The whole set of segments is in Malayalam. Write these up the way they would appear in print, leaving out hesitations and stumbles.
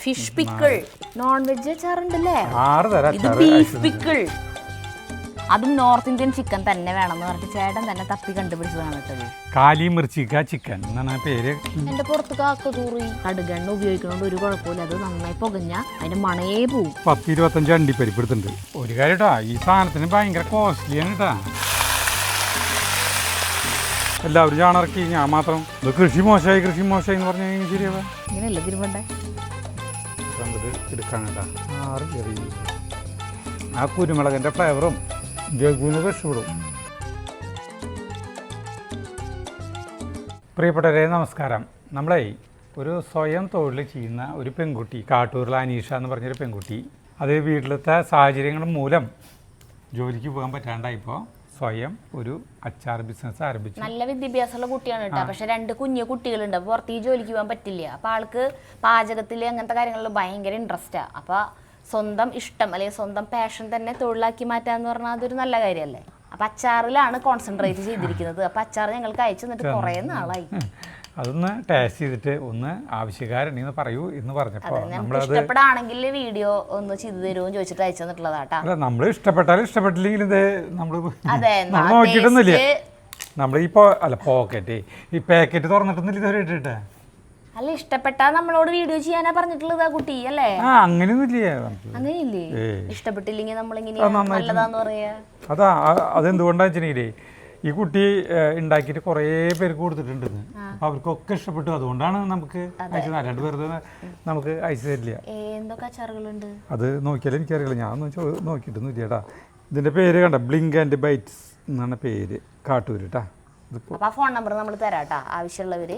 ഫിഷ് പിക്കിൾ, നോൺ വെജ് അച്ചാറുണ്ടല്ലേ, 6 തരം ഇത് ബീഫ് പിക്കിൾ. അതും നോർത്ത് ഇന്ത്യൻ ചിക്കൻ തന്നെ വേണമെന്ന് പറഞ്ഞിട്ട് ചേട്ടൻ തന്നെ തപ്പി കണ്ടുപിടിച്ചതാണ് കേട്ടത്. കാലി മിർച്ചിക്ക ചിക്കൻ എന്നാണ് പേര്. എന്റെ പുറത്ത് കാക്ക തൂറി. കടുകെണ്ണ ഉപയോഗിക്കുന്നതുകൊണ്ട് ഒരു കുഴപ്പമില്ല, അത് നന്നായി പുകഞ്ഞ അതിന്റെ മണയേ പോവും. 10-25 അണ്ടിപ്പരിപ്പ് എടുത്തിട്ടുണ്ട്. ഒരു കാര്യം കേട്ടാ, ഈ സാധനത്തിന് ഭയങ്കര കോസ്റ്റ്ലിയാണ് കേട്ടാ. എല്ലാവരും ചാണിറക്കി, ഞാൻ മാത്രം കൃഷി മോശമായി എന്ന് പറഞ്ഞു കഴിഞ്ഞാൽ ശരിയാവാ. ഇങ്ങനെയല്ല തിരുമ്പണ്ടേ. എടുക്കാൻ കേട്ടാ 6 ചെറിയ ആ കുരുമുളകിൻ്റെ ഫ്ലേവറും ജഗുവിന് രക്ഷപ്പെടും. പ്രിയപ്പെട്ടവരെ നമസ്കാരം. നമ്മളെ ഒരു സ്വയം തൊഴിൽ ചെയ്യുന്ന ഒരു പെൺകുട്ടി, കാട്ടൂരിലെ അനീഷ എന്ന് പറഞ്ഞൊരു പെൺകുട്ടി, അത് വീട്ടിലത്തെ സാഹചര്യങ്ങൾ മൂലം ജോലിക്ക് പോകാൻ പറ്റാണ്ടായിപ്പോൾ സ്വയം ഒരു അച്ചാർ ബിസിനസ് ആരംഭിച്ചു. നല്ല വിദ്യാഭ്യാസമുള്ള കുട്ടിയാണ് കേട്ടോ, പക്ഷെ 2 കുഞ്ഞു കുട്ടികളുണ്ട്. അപ്പോൾ പുറത്തേക്ക് ജോലിക്ക് പോകാൻ പറ്റില്ല. അപ്പോൾ ആൾക്ക് പാചകത്തിൽ അങ്ങനത്തെ കാര്യങ്ങളിൽ ഭയങ്കര ഇൻട്രസ്റ്റാണ്. അപ്പോൾ സ്വന്തം ഇഷ്ടം അല്ലെങ്കിൽ സ്വന്തം പാഷൻ തന്നെ തൊഴിലാക്കി മാറ്റാന്ന് പറഞ്ഞാൽ അതൊരു നല്ല കാര്യമല്ലേ. അപ്പം അച്ചാറിലാണ് കോൺസെൻട്രേറ്റ് ചെയ്തിരിക്കുന്നത്. അപ്പം അച്ചാർ ഞങ്ങൾക്ക് അയച്ചു തന്നിട്ട് കുറേ നാളായി. അതൊന്ന് ടേസ്റ്റ് ചെയ്തിട്ട് ഒന്ന് ആവശ്യക്കാരുണ്ടെന്ന് പറയൂ എന്ന് പറഞ്ഞപ്പോൾ ഇഷ്ടപ്പെടാണെങ്കിൽ വീഡിയോ ഒന്ന് ചെയ്തു തരുമോ ചോദിച്ചിട്ട് അയച്ചു തന്നിട്ടുള്ളതാട്ടാ. അല്ല, നമ്മൾ ഇഷ്ടപ്പെട്ടാലും ഇഷ്ടപ്പെട്ടില്ലെങ്കിൽ ഇത് നമ്മൾ നോക്കിയിട്ടൊന്നുമില്ല. നമ്മൾ പോക്കറ്റ് ഈ പാക്കറ്റ് തുറന്നിട്ടൊന്നുമില്ല ഇതുവരെ ഇട്ടിട്ടേ. അല്ല, ഇഷ്ടപ്പെട്ടാ നമ്മളോട് വീഡിയോ ചെയ്യാനാ പറഞ്ഞിട്ടുള്ളത് ആ കുട്ടി അല്ലേ? അങ്ങനെയില്ലേ? ഇഷ്ടപ്പെട്ടില്ലെങ്കിൽ നമ്മളിങ്ങനെ നല്ലതാന്ന് പറയാ. അതെന്തുകൊണ്ടാന്ന് വെച്ചിട്ടുണ്ടെങ്കിലേ ഈ കുട്ടി ഉണ്ടാക്കിയിട്ട് കുറേ പേർക്ക് കൊടുത്തിട്ടുണ്ട്. അവർക്കൊക്കെ ഇഷ്ടപ്പെട്ടു. അതുകൊണ്ടാണ് നമുക്ക് അയച്ചു. 2 പേർക്ക് നമുക്ക് അയച്ചു തരില്ല. എന്തൊക്കെ അച്ചാറുകളുണ്ട് അത് നോക്കിയാലും എനിക്കറിയില്ല. ഞാൻ നോക്കിയിട്ടൊന്നും ഇല്ല കേട്ടാ. ഇതിന്റെ പേര് കണ്ട, ബ്ലിങ്ക് ആൻഡ് ബൈറ്റ്സ് എന്നാണ് പേര്, കാട്ടൂര് കേട്ടാ. അപ്പോൾ ആ ഫോൺ നമ്പർ നമ്മൾ തരാട്ടാ. ആവശ്യമുള്ളവർ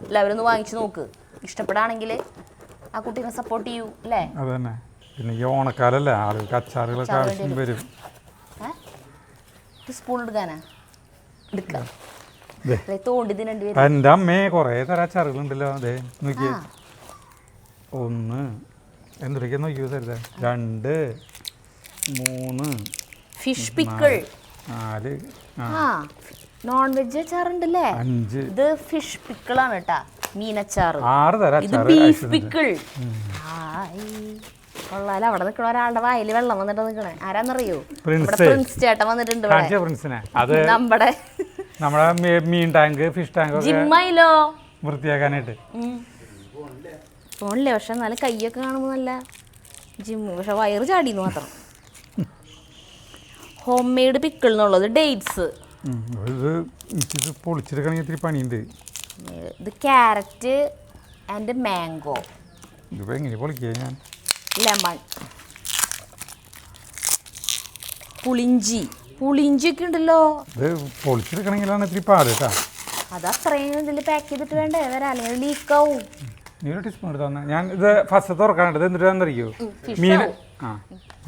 എല്ലാവരും ഒന്ന് വാങ്ങിച്ചു നോക്ക്. ഇഷ്ടപ്പെടാണെങ്കിൽ ആ കുട്ടീനെ സപ്പോർട്ട് ചെയ്യൂ അല്ലേ? അത് തന്നെ. പിന്നെ ഈ ഓണക്കാലല്ലേ, ആളുകൾക്ക് അച്ചാറുകളൊക്കെ ആവശ്യം വരും. സ്പൂൺ എടുക്കാനാ എടുക്കാം. തോണ്ടിതിനുണ്ട്. എൻ്റെ അമ്മേ കുറേ തരം അച്ചാറുകളുണ്ടല്ലോ. അതെ നോക്കിയേ. 1 എന്തൊക്കെയാ നോക്കിയോ തരുത്. 2 3 ഫിഷ് പിക്കിൾ, 4 നോൺ വെജ് അച്ചാറുണ്ടല്ലേ, 5 ഇത് ഫിഷ് പിക്കിളാണ് കേട്ടാ. മീനച്ചാറ് 6 തരം. ഇത് ബീഫ് പിക്കിൾ. കൊള്ളാല. അവിടെ നിൽക്കണ ഒരാളുടെ വായിൽ വെള്ളം വന്നിട്ട് നിൽക്കണേ ആരാന്നറിയോ? പ്രിൻസ് ചേട്ടൻ വന്നിട്ടുണ്ട്. നമ്മുടെ മീൻ ടാങ്ക്, ഫിഷ് ടാങ്ക് ജിമ്മായില്ലോ വൃത്തിയാക്കാനായിട്ട്. ഫോണില്ലേ, പക്ഷെ എന്നാലും കൈയൊക്കെ കാണുമ്പോൾ നല്ല ജിമ്മ്, പക്ഷെ വയറ് ചാടിയെന്ന് മാത്രം. ഹോം മെയ്ഡ് പിക്കിൾ എന്നുള്ളത് ഡേറ്റ്സ്. ഇത് പൊളിച്ചെടുക്കണമെങ്കിൽ ഇത്തിരി പണിയുണ്ട്. ഇത് ക്യാരറ്റ് ആൻഡ് മാംഗോ. ഇതിപ്പോൾ എങ്ങനെ പൊളിക്കുക? ഞാൻ ലെമൺ, പുളിഞ്ചിയൊക്കെ ഉണ്ടല്ലോ. ഇത് പൊളിച്ചെടുക്കണമെങ്കിലാണ് ഇത്തിരി പാട് കേട്ടോ. അത് അത്രയും ഇതിൽ പാക്ക് ചെയ്തിട്ട് വേണ്ടേ വരാൻ, അല്ലെങ്കിൽ ലീക്കാവും. നീ ഒരു ടീസ്പൂൺ എടുത്താൽ ഞാൻ ഇത് ഫസ്റ്റ് തുറക്കാനുണ്ട്. എന്നിട്ടാന്നറിയോ മീൻ?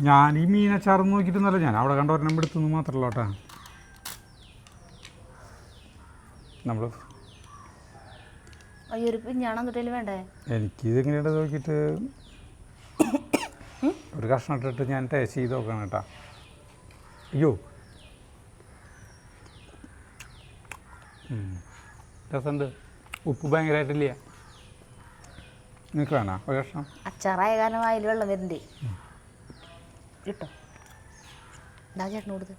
ഞാൻ ഈ മീനച്ചാറൊന്നും നോക്കിയിട്ടൊന്നുമല്ല, ഞാൻ അവിടെ കണ്ട ഒരെണ്ണം എടുത്തൊന്നും മാത്രമല്ല കേട്ടാ. നമ്മൾ അയ്യൊരു പിഞ്ഞാണം തൊട്ടേലും വേണ്ടേ? എനിക്കിത് എങ്ങനെയുണ്ട് നോക്കിയിട്ട് ഒരു കഷ്ണം ഇട്ടിട്ട് ഞാൻ ടേസ്റ്റ് ചെയ്ത് നോക്കണം കേട്ടാ. അയ്യോ, രസമുണ്ട്. ഉപ്പ് ഭയങ്കരമായിട്ടില്ല. നിനക്ക് വേണോ ഒരു കഷ്ണം? അച്ചാറായ കാരണം അതിൽ വെള്ളം വരുന്നുണ്ട്. കിട്ടോ ചേട്ടന് കൊടുത്ത്.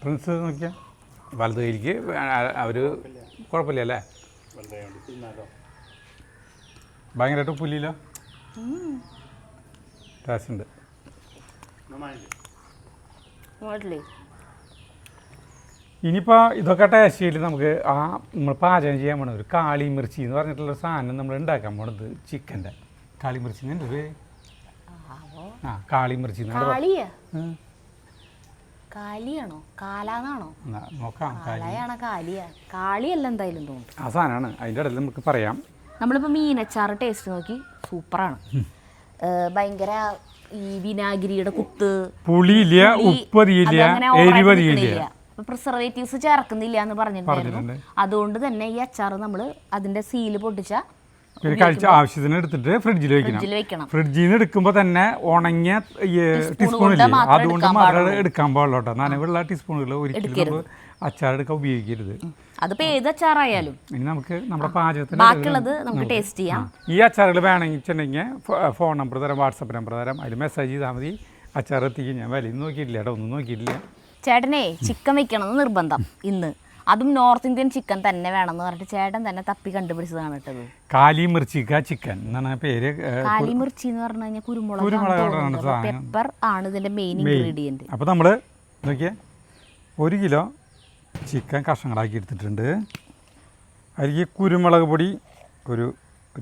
പ്രിൻസ് നോക്കിയാൽ വലത് കയ്യിലേക്ക് അവർ കുഴപ്പമില്ല അല്ലേ? ഭയങ്കരമായിട്ട് ഉപ്പില്ലല്ലോ, ടേസ്റ്റ് ഉണ്ട്. ഇനിയിപ്പോൾ ഇതൊക്കെ ടേസ്റ്റ് ചെയ്തിട്ട് നമുക്ക് നമ്മൾ പാചകം ചെയ്യാൻ പോണത് ഒരു കാളി മിർച്ചി എന്ന് പറഞ്ഞിട്ടുള്ള സാധനം നമ്മൾ ഉണ്ടാക്കാൻ പോണത്. ചിക്കൻ്റെ കാളി മിർച്ചി എൻ്റെ ഒരു കാളി മിർച്ചി കാലിയാണോ കാലാന്നാണോ നോക്കാം. കാളിയല്ല എന്തായാലും തോന്നുന്നു. ആ സാധനമാണ്. അതിൻ്റെ ഇടയിൽ നമുക്ക് പറയാം. നമ്മളിപ്പോൾ മീനച്ചാറ് ടേസ്റ്റ് നോക്കി, സൂപ്പറാണ്. ഭയങ്കര ഈ വിനാഗിരിയുടെ കുത്ത്, പുളിയില്ല, ഉപ്പതിയില്ല, എരിവതിയില്ല, പ്രിസർവേറ്റീവ്സ് ചേർക്കുന്നില്ല എന്ന് പറഞ്ഞിട്ടുണ്ടായിരുന്നു. അതുകൊണ്ട് തന്നെ ഈ അച്ചാർ നമ്മൾ അതിന്റെ സീല് പൊട്ടിച്ച കഴിച്ച ആവശ്യത്തിന് എടുത്തിട്ട് ഫ്രിഡ്ജിൽ വെക്കണം. ഫ്രിഡ്ജിൽ നിന്ന് എടുക്കുമ്പോൾ തന്നെ ഉണങ്ങിയ ടീസ്പൂണില്ല, അതുകൊണ്ട് മാത്രമേ എടുക്കാൻ പാടുള്ളൂ കേട്ടോ. നനവുള്ള ടീസ്പൂണുകൾ ഒരിക്കലും നമ്മൾ അച്ചാർ എടുക്കാൻ ഉപയോഗിക്കരുത്. അതിപ്പോൾ ഏത് അച്ചാറായാലും. ഇനി നമുക്ക് നമ്മുടെ പാചകത്തിന് ബാക്കിയുള്ളത് നമുക്ക് ടേസ്റ്റ് ചെയ്യാം. ഈ അച്ചാറുകൾ വേണമെങ്കിൽ ഫോൺ നമ്പർ തരാം, വാട്സപ്പ് നമ്പർ തരാം, അതിൽ മെസ്സേജ് ചെയ്താൽ മതി. അച്ചാർ എത്തിക്കും. ഞാൻ വിലയും നോക്കിയിട്ടില്ല കേട്ടോ, ഒന്നും നോക്കിയിട്ടില്ല. ചേട്ടനെ ചിക്കൻ വെക്കണമെന്ന് നിർബന്ധം ഇന്ന്. അതും നോർത്ത് ഇന്ത്യൻ ചിക്കൻ തന്നെ വേണമെന്ന് പറഞ്ഞിട്ട് ചേട്ടൻ തന്നെ തപ്പി കണ്ടുപിടിച്ചതാണ് കേട്ടത്. കാലി മിർച്ചിക്ക ചിക്കൻ എന്നാണ് പേര്. കാലി മിർച്ചി എന്ന് പറഞ്ഞു കഴിഞ്ഞാൽ കുരുമുളക്, പെപ്പർ ആണ് ഇതിന്റെ മെയിൻ ഇൻഗ്രീഡിയൻറ്റ്. അപ്പോൾ നമ്മൾ നോക്കിയേ 1 കിലോ ചിക്കൻ കഷ്ണങ്ങളാക്കി എടുത്തിട്ടുണ്ട്. അതിലേക്ക് കുരുമുളക് പൊടി ഒരു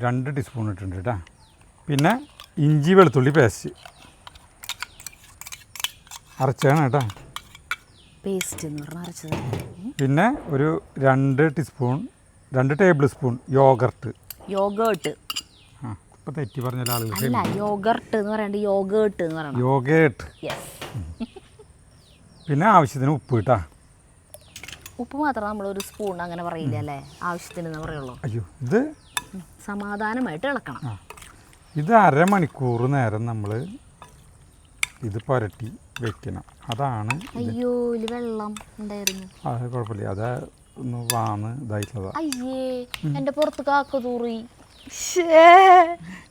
2 ടീസ്പൂൺ ഇട്ടിട്ടുണ്ട് കേട്ടോ. പിന്നെ ഇഞ്ചി വെളുത്തുള്ളി പേസ്റ്റ് അരച്ചാണ് കേട്ടോ, പേസ്റ്റ് എന്ന് പറഞ്ഞാൽ അരച്ചത്. പിന്നെ ഒരു 2 ടേബിൾ സ്പൂൺ യോഗർട്ട്. ആ ഇപ്പോൾ തെറ്റി പറഞ്ഞ ആളുകൾ അല്ല, യോഗർട്ട് എന്ന് പറയണ്ട, യോഗേർട്ട് എന്ന് പറയണം. യോഗേർട്ട്. പിന്നെ ആവശ്യത്തിന് ഉപ്പ് കേട്ടോ. ഉപ്പ് മാത്രം നമ്മളൊരു സ്പൂൺ അങ്ങനെ പറയില്ല അല്ലേ, ആവശ്യത്തിന് പറയുള്ളൂ. അയ്യോ, ഇത് സമാധാനമായിട്ട് ഇളക്കണം. ഇത് അരമണിക്കൂർ നേരം നമ്മൾ ഇത് പുരട്ടി വെക്കണം. അതാണ്. അയ്യോ, ഇതിൽ വെള്ളം ഉണ്ടായിരുന്നു. അത് കുഴപ്പമില്ല, അത് ഒന്ന് വാന്ന് ഇതായിട്ടുള്ളതാ. അയ്യേ, എൻ്റെ പുറത്ത് കാക്ക തൂറി.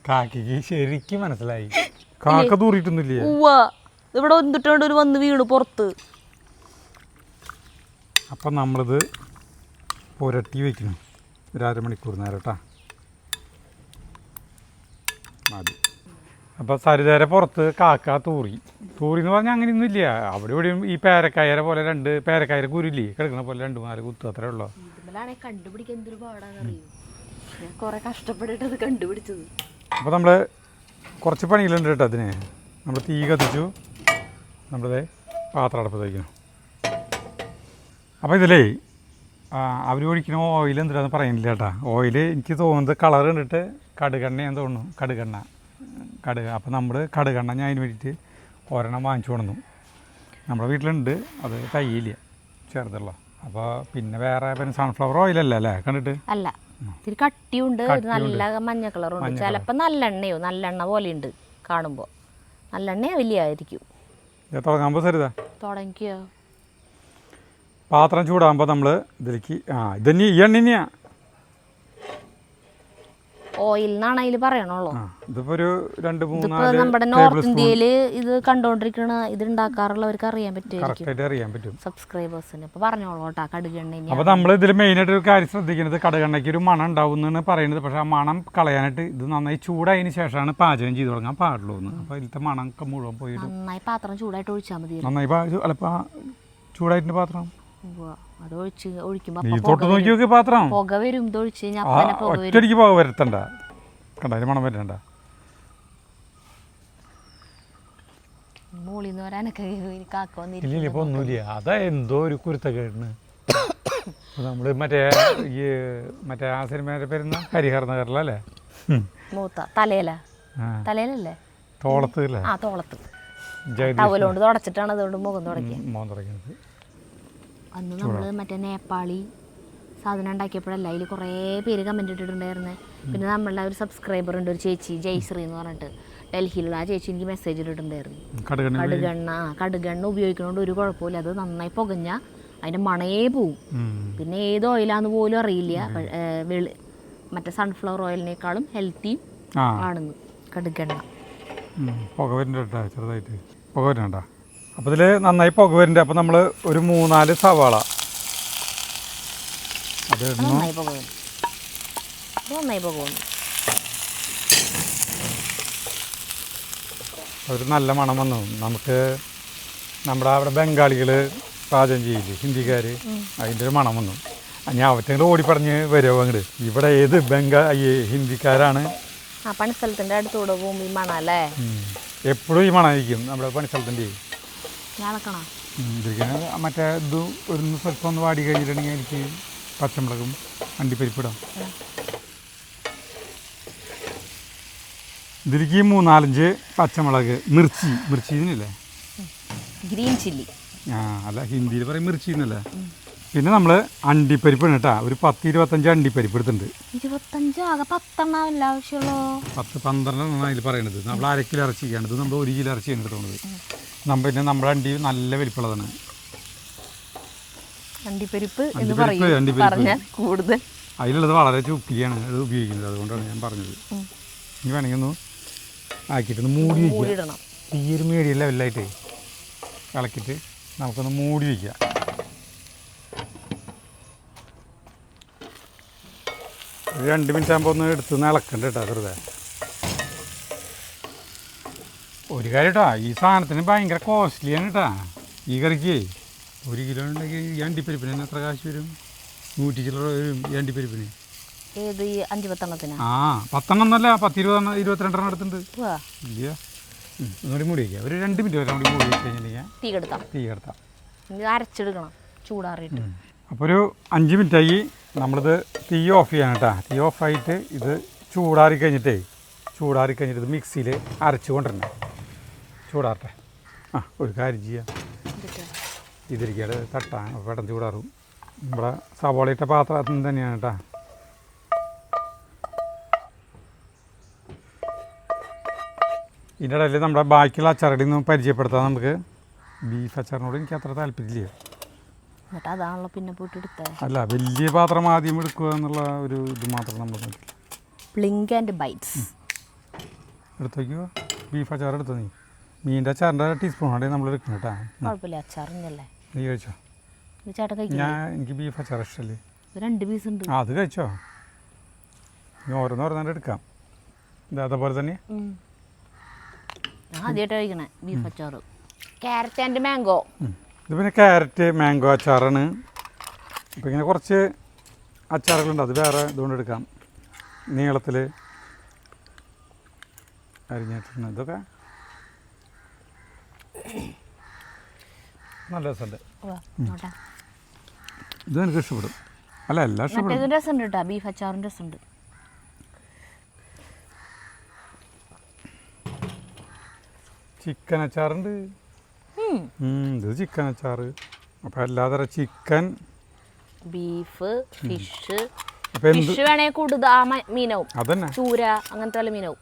കാക്കയ്ക്ക് ശരിക്കും മനസ്സിലായി. കാക്ക തൂറിയിട്ടൊന്നുമില്ലേ? ഇവിടെ വന്നിട്ടുണ്ട് ഒരു വന്ന് വീണ് പുറത്ത്. അപ്പം നമ്മളിത് പുരട്ടി വെക്കണം ഒരു അരമണിക്കൂർ നേരം കേട്ടോ. മതി. അപ്പോൾ സരിതേരെ പുറത്ത് കാക്ക തൂറി എന്ന് പറഞ്ഞാൽ അങ്ങനെയൊന്നും ഇല്ല. അവിടെ ഇവിടെയും ഈ പേരക്കായരെ പോലെ 2 പേരക്കായരെ കുരുല്ലേ കിടക്കണ പോലെ 2-4 കുത്തു അത്രേ ഉള്ളൂ. കണ്ടുപിടിക്കാൻ എന്തൊരു പാടാന്നറിയോ, ഞാൻ കുറെ കഷ്ടപ്പെട്ടിട്ട് കണ്ടുപിടിച്ചത്. അപ്പോൾ നമ്മൾ കുറച്ച് പണികളുണ്ട് കേട്ടോ അതിന്. നമ്മൾ തീ കത്തിച്ചു, നമ്മളിത് പാത്രം അടുപ്പത്ത് വയ്ക്കണം. അപ്പോൾ ഇതിലേ അവർ ഒഴിക്കണ ഓയിൽ എന്തിനാന്ന് പറയുന്നില്ല കേട്ടോ. ഓയിൽ എനിക്ക് തോന്നുന്നത് കളർ കണ്ടിട്ട് കടുകെണ്ണയാന്ന് തോന്നുന്നു. കടുക്. അപ്പോൾ നമ്മൾ കടുകെണ്ണ ഞാൻ അതിന് വേണ്ടിയിട്ട് ഒരെണ്ണം വാങ്ങിച്ചു കൊണ്ടു. നമ്മുടെ വീട്ടിലുണ്ട്, അത് തയ്യില്ല, ചെറുതുള്ള. അപ്പോൾ പിന്നെ വേറെ പിന്നെ സൺഫ്ലവർ ഓയിലല്ല അല്ലേ കണ്ടിട്ട്? അല്ല, ഇത്തിരി കട്ടിയുണ്ട്, നല്ല മഞ്ഞ കളറുണ്ട്. ചിലപ്പോൾ നല്ലെണ്ണ പോലെയുണ്ട് കാണുമ്പോൾ. നല്ലെണ്ണയോ വലിയായിരിക്കും. തുടങ്ങാമ്പോൾ സരിതാ തുടങ്ങിയോ? പാത്രം ചൂടാകുമ്പോൾ നമ്മൾ ഇതിലേക്ക് ഇതന്നെ ഈ എണ്ണ തന്നെയാ. ഓയിൽ എന്നാണ് അതിൽ പറയണുള്ളൂ. ഇതിപ്പോൾ ഒരു 2-3 നമ്മുടെ നോർത്ത് ഇന്ത്യയിൽ ഇത് കണ്ടോണ്ടിരിക്കണ ഇത് ഉണ്ടാക്കാറുള്ളവർക്ക് അറിയാൻ പറ്റും, സബ്സ്ക്രൈബേഴ്സിന്. അപ്പോൾ പറഞ്ഞോളൂ കേട്ടോ, കടുകെണ്ണ. അപ്പോൾ നമ്മൾ ഇതിൽ മെയിനായിട്ട് ഒരു കാര്യം ശ്രദ്ധിക്കുന്നത്, കടുകെണ്ണയ്ക്ക് ഒരു മണം ഉണ്ടാവും എന്നാണ് പറയുന്നത്. പക്ഷേ ആ മണം കളയാനായിട്ട് ഇത് നന്നായി ചൂടായതിന് ശേഷമാണ് പാചകം ചെയ്ത് തുടങ്ങാൻ പാടുള്ളൂ എന്ന്. അപ്പോൾ ഇതിലത്തെ മണമൊക്കെ മുഴുവൻ പോയി നന്നായി പാത്രം ചൂടായിട്ട് ഒഴിച്ചാൽ മതി. നന്നായി ചൂടായിട്ടുണ്ട് പാത്രം. അത് ഒഴിക്കുമ്പോൾ തൊട്ട് നോക്കി നോക്കി പാത്രം പുക വരും. ഒറ്റയടിക്ക് പുക വരുത്തണ്ട, കണ്ട അതിന് മണം വരണ്ട. മോളിന്ന് വരാനൊക്കെ ഇല്ല ഇപ്പോൾ ഒന്നുമില്ല. അതാ എന്തോ ഒരു കുരുത്തക്കേടിന്. നമ്മൾ മറ്റേ ആ സിനിമയുടെ പേരുന്ന ഹരിഹർ നഗറിലല്ലേ, മൂത്ത തലയിലല്ലേ, തോളത്ത് അല്ലേ? തോളത്ത് ടവലുകൊണ്ട് തുടച്ചിട്ടാണ് അതുകൊണ്ട് മുഖം തുടങ്ങിയത്. അന്ന് നമ്മൾ മറ്റേ നേപ്പാളി സാധനം ഉണ്ടാക്കിയപ്പോഴല്ല അതിൽ കുറേ പേര് കമൻറ്റ് ഇട്ടിട്ടുണ്ടായിരുന്നേ. പിന്നെ നമ്മളുടെ ഒരു സബ്സ്ക്രൈബർ ഉണ്ട്, ഒരു ചേച്ചി ജയ്ശ്രീ എന്ന് പറഞ്ഞിട്ട്, ഡൽഹിയിലുള്ള ആ ചേച്ചി എനിക്ക് മെസ്സേജ് ഇട്ടിട്ടുണ്ടായിരുന്നു. കടുകെണ്ണ ഉപയോഗിക്കുന്നതുകൊണ്ട് ഒരു കുഴപ്പമില്ല, അത് നന്നായി പുകഞ്ഞാൽ അതിൻ്റെ മണയേ പോവും. പിന്നെ ഏത് ഓയിലാന്ന് പോലും അറിയില്ല. മറ്റേ സൺഫ്ലവർ ഓയിലിനേക്കാളും ഹെൽത്തിയും ആണെന്ന് കടുകെണ്ണ. പുക വരുന്നുണ്ട് ചെറുതായിട്ട്, പുക വരുന്നുണ്ട. അപ്പോൾ ഇതിൽ നന്നായി പുക വരുന്നുണ്ട്. അപ്പോൾ നമ്മൾ ഒരു 3-4 സവാള അത് നന്നായി പുക ഒരു നല്ല മണം വന്നു. നമുക്ക് നമ്മുടെ അവിടെ ബംഗാളികൾ പാചകം ചെയ്യില്ലേ, ഹിന്ദിക്കാർ, അതിൻ്റെ ഒരു മണം വന്നു. ഞാൻ അവറ്റങ്ങൾ ഓടിപ്പറഞ്ഞ് വരുമോ അങ്ങോട്ട്. ഇവിടെ ഏത് ഹിന്ദിക്കാരാണ് പണിസ്ഥലത്തിൻ്റെ അടുത്തൂടെ പോകുമ്പോൾ ഈ മണം അല്ലേ, എപ്പോഴും ഈ മണമായിരിക്കും നമ്മുടെ പണിസ്ഥലത്തിൻ്റെ. മറ്റേ ഇത് ഒരു സ്വല്പം ഒന്ന് വാടി കഴിഞ്ഞിട്ടുണ്ടെങ്കിൽ എനിക്ക് പച്ചമുളകും അണ്ടിപ്പരിപ്പിടാം. ഇതിലേക്ക് 3-4 പച്ചമുളക്, മിർച്ചി ഇതിനല്ലേ, ഗ്രീൻ ചില്ലി. അല്ല ഹിന്ദിയിൽ പറയും മിർച്ചി എന്നല്ലേ. പിന്നെ നമ്മൾ അണ്ടിപ്പരിപ്പാണ് കേട്ടോ, ഒരു 10-25 അണ്ടിപ്പരിപ്പ് എടുത്തിട്ടുണ്ട്. 25 ആകെ 10 ആവശ്യമുള്ളൂ. 10-12 അതിൽ പറയണത്. നമ്മൾ 1/2 കിലോ ഇറച്ചിയാണ്, ഇത് നമ്മൾ 1 കിലോ ഇറച്ചിയാണ് എടുത്തോണത്. പിന്നെ നമ്മുടെ അണ്ടി നല്ല വലിപ്പമുള്ളതാണ്. അണ്ടിപ്പരിപ്പ് എന്ന് അണ്ടിപ്പരിപ്പ്, പറയും അണ്ടിപ്പരിപ്പ്. പറഞ്ഞാൽ കൂടുതൽ അതിലുള്ളത് വളരെ ചുപ്പിയാണ് അത് ഉപയോഗിക്കുന്നത്, അതുകൊണ്ടാണ് ഞാൻ പറഞ്ഞത്. ഇനി വേണമെങ്കിൽ ഒന്ന് ആക്കിയിട്ടൊന്ന് മൂടി വയ്ക്കുക. മൂടിയിടണം. തീയൊരു മീഡിയം ലെവലിലായിട്ട് ഇളക്കിയിട്ട് നമുക്കൊന്ന് മൂടി വയ്ക്കുക. ഒരു 2 മിനിറ്റ് ആകുമ്പോൾ ഒന്ന് എടുത്തുനിന്ന് ഇളക്കണ്ട കേട്ടോ വെറുതെ. ഒരു കാര്യം കേട്ടോ, ഈ സാധനത്തിന് ഭയങ്കര കോസ്റ്റ്ലിയാണ് കേട്ടോ. ഈ കറിക്ക് 1 കിലോ ഉണ്ടെങ്കിൽ ഈ അണ്ടിപ്പരിപ്പിന് തന്നെ എത്ര കാശ് വരും? 100 ചില്ലറ വരും ഈ അണ്ടിപ്പരിപ്പിന്. ഏത് ഈ 5-10 ആ 10 എന്നല്ല, 10-20 22 എടുത്തുണ്ട്. വാ ഇല്ല ഒന്നുകൂടി മൂടി വയ്ക്കുക. ഒരു 2 മിനിറ്റ് വരെ കൂടി മൂടി വെച്ച് കഴിഞ്ഞാൽ തീ കെടുത്താം. ഇത് അരച്ചെടുക്കണം ചൂടാറിയിട്ട്. അപ്പോൾ ഒരു 5 മിനിറ്റായി നമ്മളിത് തീ ഓഫ് ചെയ്യണം കേട്ടോ. തീ ഓഫായിട്ട് ഇത് ചൂടാറി കഴിഞ്ഞിട്ട് ഇത് മിക്സിയിൽ അരച്ച് കൊണ്ടിരണം. ചൂടാറട്ടെ. ആ ഒരു കാര്യം ചെയ്യാം, ഇതിരിക്കാതെ തട്ടാൻ പെട്ടെന്ന് ചൂടാറും. നമ്മുടെ സവോളയിട്ട പാത്രത്തിൽ തന്നെയാണ് കേട്ടോ. ഇതിൻ്റെ ഇടയിൽ നമ്മുടെ ബാക്കിയുള്ള അച്ചാറുകളിൽ നിന്ന് പരിചയപ്പെടുത്താം. നമുക്ക് ബീഫ് അച്ചാറിനോട് എനിക്ക് അത്ര താല്പര്യമില്ല. എന്നിട്ട് അതാണല്ലോ പിന്നെ പോയിട്ട് എടുത്തത്. അല്ല, വലിയ പാത്രം ആദ്യം എടുക്കുക എന്നുള്ള ഒരു ഇത് മാത്രം നമ്മൾ നോക്കില്ല. പ്ലിങ്ക് ആൻഡ് ബൈറ്റ്സ് എടുത്ത് വയ്ക്കുക. ബീഫ് അച്ചാർ എടുത്തോ നീ. മീനിൻ്റെ അച്ചാറിൻ്റെ ടീസ്പൂണോടെ നമ്മൾ എടുക്കണം കേട്ടോ. കുഴപ്പമില്ല, അച്ചാറിനല്ലേ. നീ കഴിച്ചോ? ചേട്ടൻ കഴിക്കും. എനിക്ക് ബീഫ് അച്ചാർ ഇഷ്ടമല്ലേ. 2 പീസ് ഉണ്ട്. ആ അത് കഴിച്ചോ. നീ ഓരോന്നോരോന്നായിട്ട് എടുക്കാം. ഇത് അതേപോലെ തന്നെ ആദ്യമായിട്ട് കഴിക്കണേ ബീഫ് അച്ചാറ്. Carrot and mango. ഇത് പിന്നെ ക്യാരറ്റ് മാംഗോ അച്ചാറാണ്. അപ്പോൾ ഇങ്ങനെ കുറച്ച് അച്ചാറുകളുണ്ട്, അത് വേറെ ഇതുകൊണ്ട് എടുക്കാം. നീളത്തിൽ അരിഞ്ഞിട്ടുണ്ട്. ഇതൊക്കെ നല്ല രസമുണ്ട്. ഇത് എനിക്ക് ഇഷ്ടപ്പെടും. അല്ല എല്ലാം ഇഷ്ടപ്പെടും. രസമുണ്ട് കേട്ടോ, ബീഫ് അച്ചാറിൻ്റെ രസമുണ്ട്. ചിക്കൻ അച്ചാറുണ്ട്. ഇത് ചിക്കൻ അച്ചാറ്. അപ്പോൾ എല്ലാതരം ചിക്കൻ, ബീഫ്, ഫിഷ്. അപ്പോൾ ഫിഷ് വേണമെങ്കിൽ കൂടുതൽ ആ മീനാവും. അതന്നെ ചൂര അങ്ങനത്തെ വല്ല മീനാവും.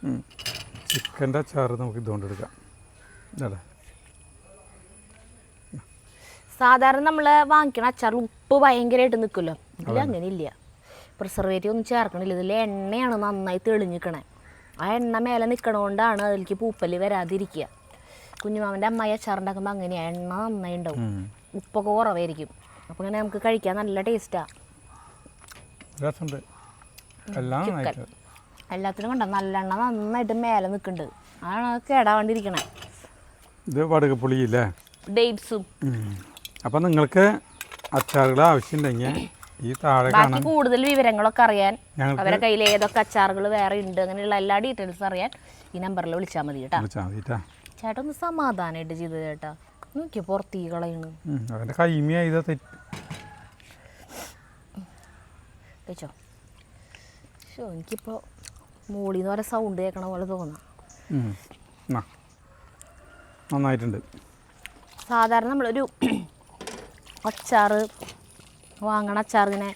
ചിക്കൻ്റെ അച്ചാറ് നമുക്ക് ഇതുകൊണ്ട് എടുക്കാം. ഇതല്ലേ സാധാരണ നമ്മൾ വാങ്ങിക്കണ അച്ചാറിൽ ഉപ്പ് ഭയങ്കരമായിട്ട് നിൽക്കുമല്ലോ, ഇതിൽ അങ്ങനെ ഇല്ല. പ്രിസർവേറ്റീവ് ഒന്നും ചേർക്കണില്ല. ഇതിൽ എണ്ണയാണ് നന്നായി തെളിഞ്ഞിക്കണേ. ആ എണ്ണ മേലെ നിൽക്കണോണ്ടാണ് അതിലേക്ക് പൂപ്പല് വരാതിരിക്കുക. കുഞ്ഞുമാമൻ്റെ അമ്മായി അച്ചാറുണ്ടാക്കുമ്പോൾ അങ്ങനെയാണ്, എണ്ണ നന്നായി ഉണ്ടാവും, ഉപ്പൊക്കെ കുറവായിരിക്കും. അപ്പോൾ ഇങ്ങനെ നമുക്ക് കഴിക്കാൻ നല്ല ടേസ്റ്റാണ്. ചിക്കൻ എല്ലാത്തിനും കണ്ട നല്ലെണ്ണ നന്നായിട്ട് മേലെ നിൽക്കുന്നുണ്ട്. അതാണ് കേടാവാണ്ടിരിക്കണേ. ഇത് വടുകപ്പുളിയില്ലേ, ഡേറ്റ്സും. അപ്പം നിങ്ങൾക്ക് അച്ചാറുകൾ ആവശ്യമുണ്ടെങ്കിൽ ഈ താഴെ ബാക്കി കൂടുതൽ വിവരങ്ങളൊക്കെ അറിയാൻ, അവരുടെ കയ്യിൽ ഏതൊക്കെ അച്ചാറുകൾ വേറെ ഉണ്ട്, അങ്ങനെയുള്ള എല്ലാ ഡീറ്റെയിൽസും അറിയാൻ ഈ നമ്പറിൽ വിളിച്ചാൽ മതി കേട്ടോ. ചേട്ടാ ഒന്ന് സമാധാനമായിട്ട് ചെയ്ത് ചേട്ടാ. നോക്കിയോ പുറത്തീ കളയണ്. അവൻ്റെ കൈമിയായി വെച്ചോ. ഷോ എനിക്കിപ്പോൾ മോളിന്ന് വരെ സൗണ്ട് കേൾക്കണ പോലെ തോന്നാം. നന്നായിട്ടുണ്ട്. സാധാരണ നമ്മളൊരു അച്ചാറ് വാങ്ങണ അച്ചാറിനെ